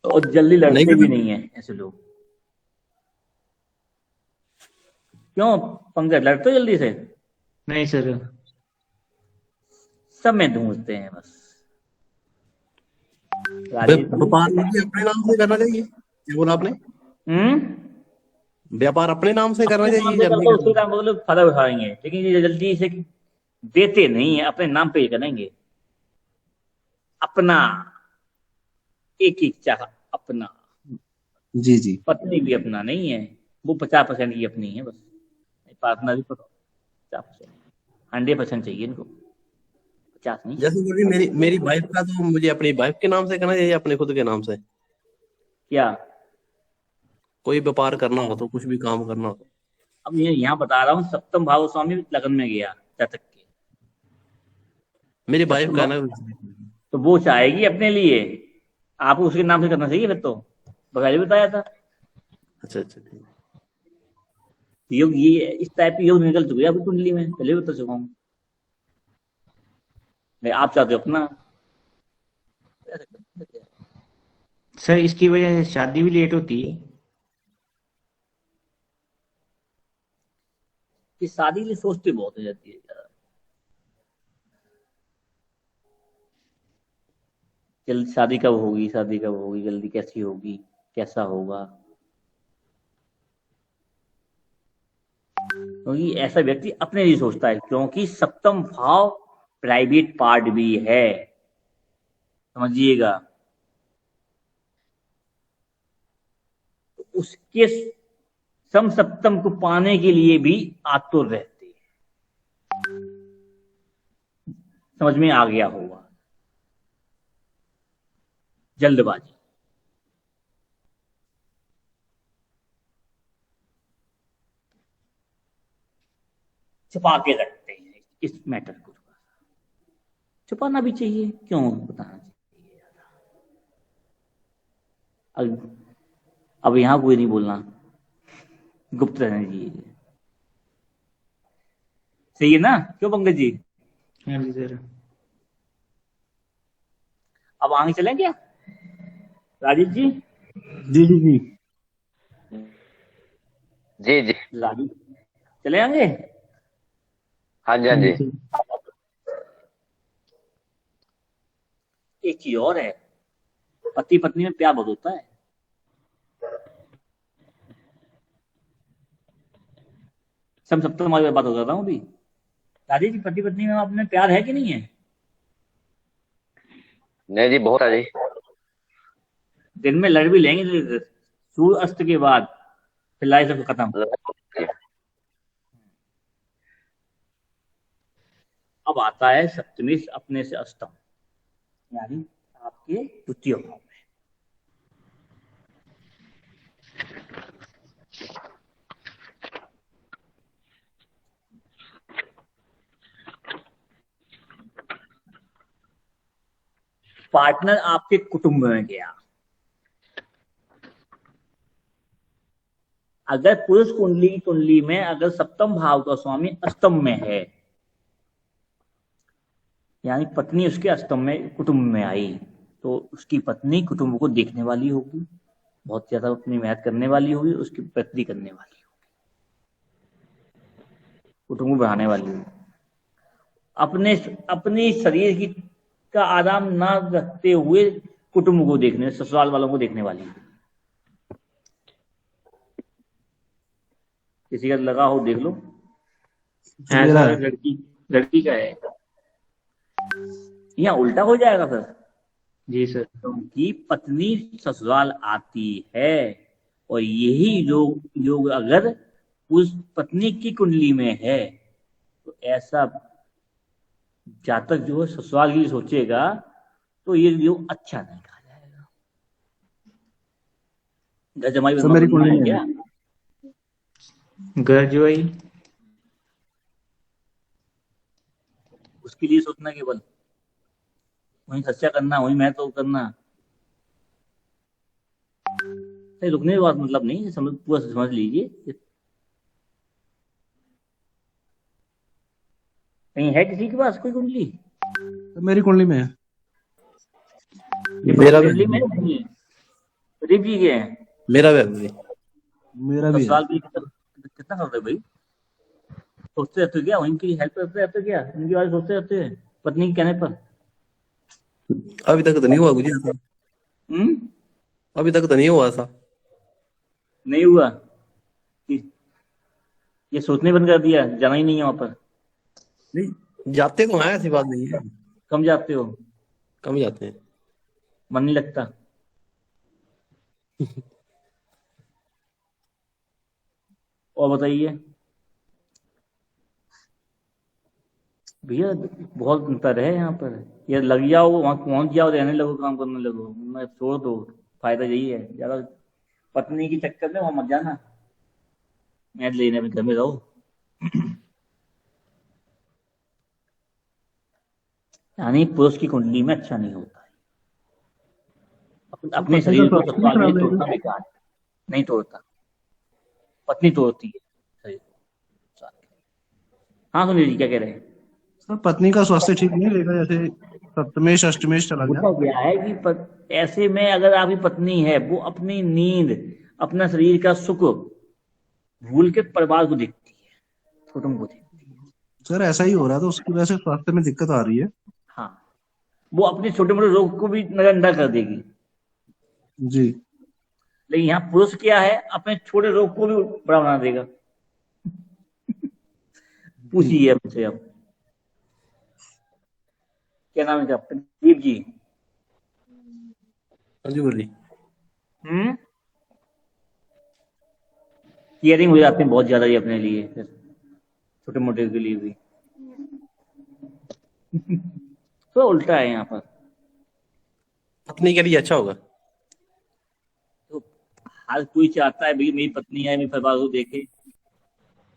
और जल्दी लड़ते भी नहीं है ऐसे लोग। क्यों पंकज, लड़ते हो जल्दी से? नहीं सर। सब में ढूंढते हैं बस। राजेश व्यापार मुझे अपने नाम से करना चाहिए, क्या बोला आपने? व्यापार अपने नाम से करना अपने नाम चाहिए से जल्दी करते उसके नाम मतलब फायदा उठाएंगे, लेकिन ये जल्दी से देते नहीं है, अपने नाम पे ही करेंगे। अपना एक इच्छा अपना, जी जी। पत्नी भी अपना नहीं है, वो 50% की अपनी है बस। पार्टनर भी 50%, 100% चाहिए इनको, 50 नहीं। जैसे बोली मेरी मेरी वाइफ का, तो मुझे अपनी वाइफ के नाम से करना चाहिए, अपने खुद के नाम से? क्या कोई व्यापार करना हो तो, कुछ भी काम करना हो। अब ये यहाँ बता रहा हूँ, सप्तम भाव स्वामी लगन में गया जातक के, मेरी वाइफ का ना। तो वो चाहेगी अपने लिए, आपको उसके नाम से करना चाहिए फिर तो, पहले बताया था। अच्छा अच्छा ठीक। योग ये इस टाइप की योग निकल चुकी है आपकी कुंडली में, पहले बता चुका हूँ मैं। आप चाहते हो अपना, सर इसकी वजह से शादी भी लेट होती है। कि शादी के लिए सोचते बहुत हो जाती है यार। जल्दी शादी कब होगी, शादी कब होगी, जल्दी कैसी होगी, कैसा होगा। क्योंकि ऐसा व्यक्ति अपने लिए सोचता है, क्योंकि सप्तम भाव प्राइवेट पार्ट भी है, समझिएगा। उसके सम सप्तम को पाने के लिए भी आतुर रहते हैं। समझ में आ गया होगा, जल्दबाजी। छुपा के रखते हैं इस मैटर को, छुपाना भी चाहिए, क्यों बताना चाहिए। अब यहाँ कोई नहीं बोलना, गुप्त रहने दीजिए। सही है ना, क्यों पंकज जी? हाँ जी सर। अब आगे चलें क्या राजीव जी? जी जी जी। जी जी। राजीव चले आगे। हाँ जी हाँ जी। एक चीज और है, पति पत्नी में प्यार बहुत होता है। सब तो हमारी बात हो रहा हूँ अभी। राजीव जी, पति पत्नी में आप में प्यार है कि नहीं है? नहीं जी, बहुत है जी। दिन में लड़ भी लेंगे तो सूर्य अस्त के बाद फिर लड़ाई सब खत्म। अब आता है सप्तमी अपने से अष्टम, यानी आपके द्वितीय भाव में। पार्टनर आपके कुटुंब में गया। अगर पुरुष कुंडली की कुंडली में अगर सप्तम भाव का स्वामी अष्टम में है, यानी पत्नी उसके अष्टम में कुटुंब में आई, तो उसकी पत्नी कुटुंब को देखने वाली होगी, बहुत ज्यादा अपनी मेहनत करने वाली होगी, उसकी प्रगति करने वाली होगी, कुटुंब को बढ़ाने वाली होगी। अपने शरीर की का आराम ना रखते हुए कुटुंब को देखने, ससुराल वालों को देखने वाली होगी। किसी का लगा हो देख लो। हाँ मेरा सर, लड़की का है। यहाँ उल्टा हो जाएगा सर, जी सर। क्योंकि पत्नी ससुराल आती है और यही योग अगर उस पत्नी की कुंडली में है तो ऐसा जातक जो है ससुराल के लिए सोचेगा तो ये योग अच्छा नहीं कहा जाएगा। घर जमाई सर मेरी बनना कुंडली है में क्या? है। घर जो ही उसके लिए सोचना केवल, वही खर्चा करना, वही मैं तो करना, रुकने की बात मतलब नहीं, समझ पूरा समझ लीजिए। कहीं है किसी के पास कोई कुंडली? सर मेरी कुंडली में है। मेरा भी कुंडली में नहीं है, प्रदीप जी के हैं। मेरा भी मेरा भी है। ससुराल के लिए कितना करते भाई? सोचते रहते हो क्या वहीं की हेल्प करते रहते हो क्या? उनके बारे में सोचते रहते हैं पत्नी के कहने पर? अभी तक तो नहीं हुआ कुछ ऐसा। अभी तक तो नहीं हुआ ऐसा। नहीं हुआ? ये सोचने बंद कर दिया, जाना ही नहीं है वहां पर? नहीं जाते तो हैं, ऐसी बात नहीं है। कम जाते हो? कम जाते हैं। मन नहीं लगता? और बताइए भैया, बहुत अंतर है यहाँ पर। ये लग जाओ वहां पहुंच जाओ, रहने लगो, काम करने लगो, मैं छोड़ दो। फायदा यही है, ज्यादा पत्नी के चक्कर में वहां मत जाना, मैं लेने अपने घर में रहो। यानी पुरुष की कुंडली में अच्छा नहीं होता है। अपने शरीर को ससुराल में तोड़ना बेकार है, नहीं तोड़ता, पत्नी तोड़ती है शरीर को। हाँ सुनील जी क्या कह रहे हैं? सर पत्नी का स्वास्थ्य ठीक नहीं रहेगा, जैसे सप्तमेश अष्टमेश चला गया। होता क्या है कि ऐसे में अगर आपकी पत्नी है, वो अपनी नींद, अपना शरीर का सुख भूल के परिवार को देखती है, कुटुंब को देखती है। सर ऐसा ही हो रहा था, उसकी वजह से स्वास्थ्य में दिक्कत आ रही है। हाँ, वो अपने छोटे मोटे रोग को भी नजरअंदाज कर देगी। जी। लेकिन यहाँ पुरुष क्या है, अपने छोटे रोग को भी बड़ा बना देगा। पूछिए हमसे अब, क्या नाम है आपका? प्रदीप जी। हाँ जी बोलिए। केयरिंग हो जाते हैं बहुत ज्यादा ही अपने लिए, छोटे मोटे के लिए भी। तो उल्टा है यहाँ पर। पत्नी के लिए अच्छा होगा। तो हर कोई चाहता है भाई मेरी पत्नी है, मेरे परिवार को देखे।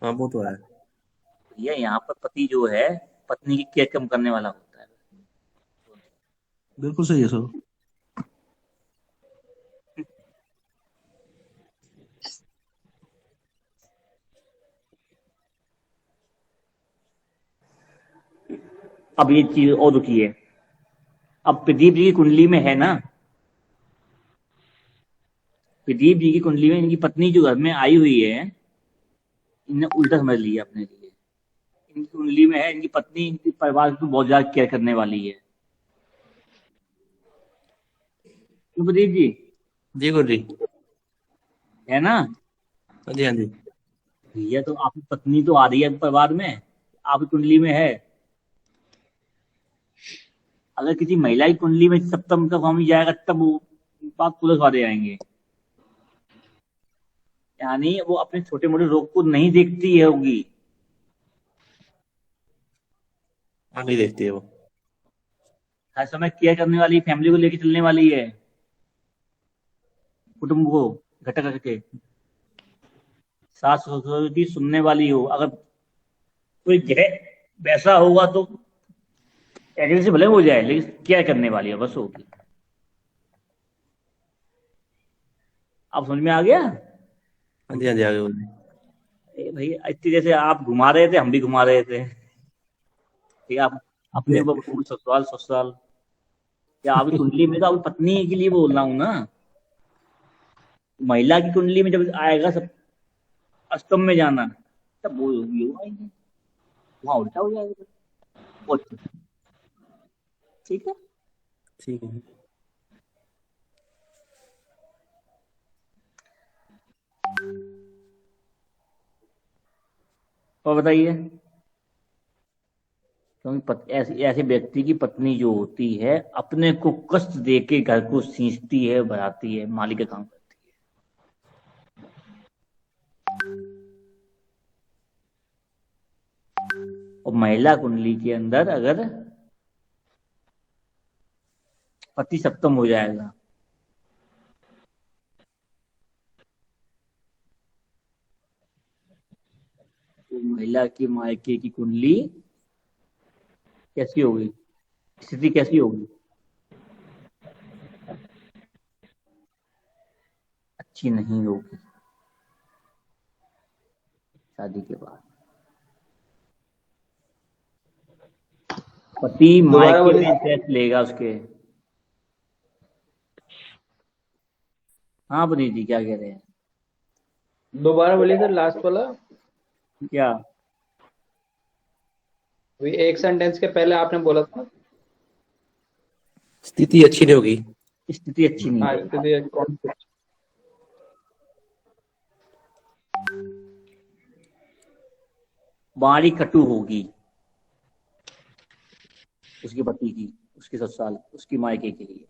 हाँ वो तो है। भैया यहाँ पर पति जो है पत्नी की केयर कम करने वाला होता है। बिल्कुल सही है सर। अब ये चीज और दुखी है। अब प्रदीप जी की कुंडली में है ना, प्रदीप जी की कुंडली में इनकी पत्नी जो घर में आई हुई है, इन्हें उल्टा समझ लिया अपने लिए। इनकी कुंडली में है, इनकी पत्नी इनकी परिवार की बहुत ज्यादा केयर करने वाली है। तो प्रदीप जी जी गुरु जी। है ना, हाँ जी हाँ जी। भैया तो आपकी पत्नी तो आ रही है परिवार में, आपकी कुंडली में है। अगर किसी महिला की कुंडली में सप्तम का स्वामी जाएगा तब वो बात पुलिस वाले आएंगे। यानी वो अपने छोटे मोटे रोग को नहीं देखती है होगी। नहीं देखती है वो। हर समय केयर करने वाली, फैमिली को लेके चलने वाली है, कुटुंब को इकट्ठा करके, सास ससुर की सुनने वाली हो। अगर कोई ग्रह वैसा होगा तो एजेंसी से भले हो जाए, लेकिन केयर करने वाली है बस होगी। आप समझ में आ गया? हाँ जी आगे गुरु जी। भाई इतनी जैसे आप घुमा रहे थे, हम भी घुमा रहे थे। ठीक है, आप अपने ऊपर ससुराल ससुराल, या आपकी कुंडली में तो आपकी पत्नी के लिए बोल रहा हूँ ना। महिला की कुंडली में जब आएगा सब अष्टम में जाना, तब वो आएंगे, वहां उल्टा हो जाएगा। ठीक है, ठीक है। और बताइए, क्योंकि ऐसे व्यक्ति की पत्नी जो होती है अपने को कष्ट दे के घर को सींचती है, बढ़ाती है, मालिक का काम करती है। और महिला कुंडली के अंदर अगर पति सप्तम हो जाएगा, तो महिला की मायके की कुंडली कैसी होगी, स्थिति कैसी होगी? अच्छी नहीं होगी शादी के बाद। पति मायके में इंटरेस्ट लेगा उसके। हाँ पुनीत जी क्या कह रहे हैं? दोबारा बोलिए सर, लास्ट वाला क्या? अभी एक सेंटेंस के पहले आपने बोला था स्थिति अच्छी नहीं होगी। स्थिति अच्छी नहीं होगी। बाड़ी कटु होगी उसके पति की, उसके ससुराल, उसकी मायके के लिए।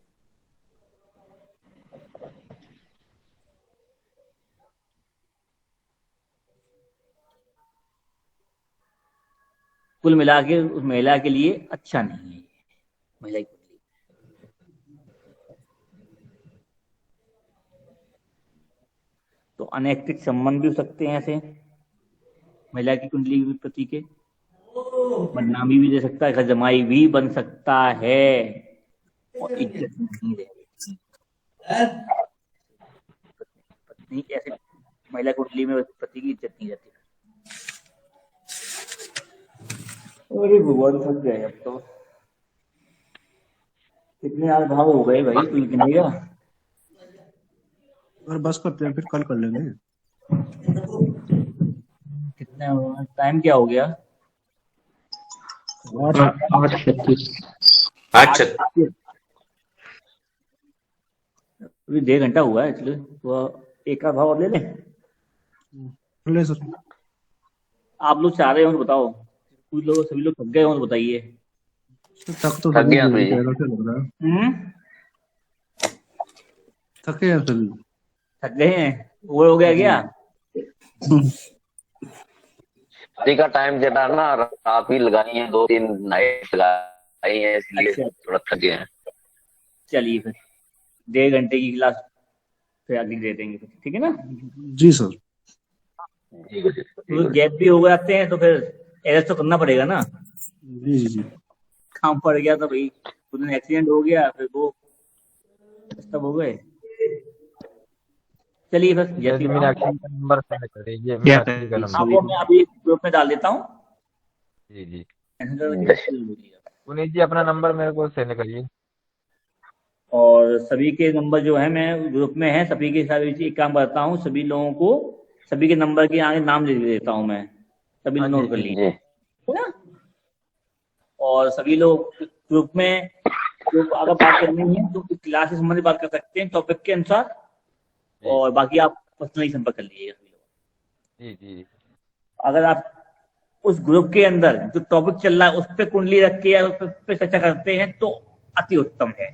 कुल मिला के उस महिला के लिए अच्छा नहीं है महिला की कुंडली। तो अनैतिक संबंध भी हो सकते हैं ऐसे महिला की कुंडली के प्रति के। बदनामी भी दे सकता है, जमाई भी बन सकता है, और इज्जत नहीं रहेगी। पत्नी ऐसे महिला कुंडली में पति की इज्जत नहीं रहती। अरे भगवान थक गए अब तो। कितने यार भाव हो गए भाई, तू गिनेगा? और बस करते हैं, फिर कल कर लेंगे। कितना टाइम क्या हो गया? 8:36। अभी 1.5 घंटा हुआ है एक्चुअली। तो एक का भाव और ले ले सर। आप लोग चाह रहे हो तो बताओ, कुछ लोग सभी लोग थक गए हो तो बताइए। थक तो थक सभी गया गए, भाई। लग रहा है। थके हैं सभी। थक गए हैं, वो हो गया क्या? शादी का टाइम जटा ना रात भी लगाई है, 2-3 नाइट लगाई है, इसलिए अच्छा। थोड़ा थक गए हैं। चलिए फिर 1.5 घंटे की क्लास फिर आगे दे देंगे, ठीक है ना? जी सर। तो गैप भी हो जाते हैं तो फिर एडजस्ट तो करना पड़ेगा ना। जी जी जी। काम पड़ गया तो भाई, उस दिन एक्सीडेंट हो गया, फिर वो सब हो गए। चलिए बस जैसे मीनाक्षी का नंबर सेंड करिए, मीनाक्षी का नंबर। आपको मैं अभी ग्रुप में डाल देता हूँ। जी जी। मैसेंजर पुनीत जी अपना नंबर मेरे को सेंड करिए। और सभी के नंबर जो है मैं ग्रुप में है, सभी के साथ एक काम करता हूँ, सभी लोगों को सभी के नंबर के आगे नाम लिख देता हूँ मैं, सभी हाँ नोट जी कर जी लीजिए, है ना। और सभी लोग ग्रुप में जो अगर बात करनी है तो क्लास से संबंधित बात कर सकते हैं टॉपिक के अनुसार, जी और बाकी आप पर्सनली संपर्क कर लीजिएगा सभी लोग। जी जी अगर आप उस ग्रुप के अंदर जो टॉपिक चल रहा है उस पर कुंडली रख के या उस पे चर्चा करते हैं तो अति उत्तम है,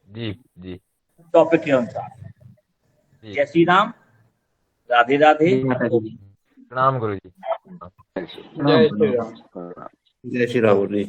जी जी टॉपिक के अनुसार। जी। जय श्री राम, राधे राधे। जय माता दी। प्रणाम गुरु जी। जय श्री राम। जय श्री राम जी।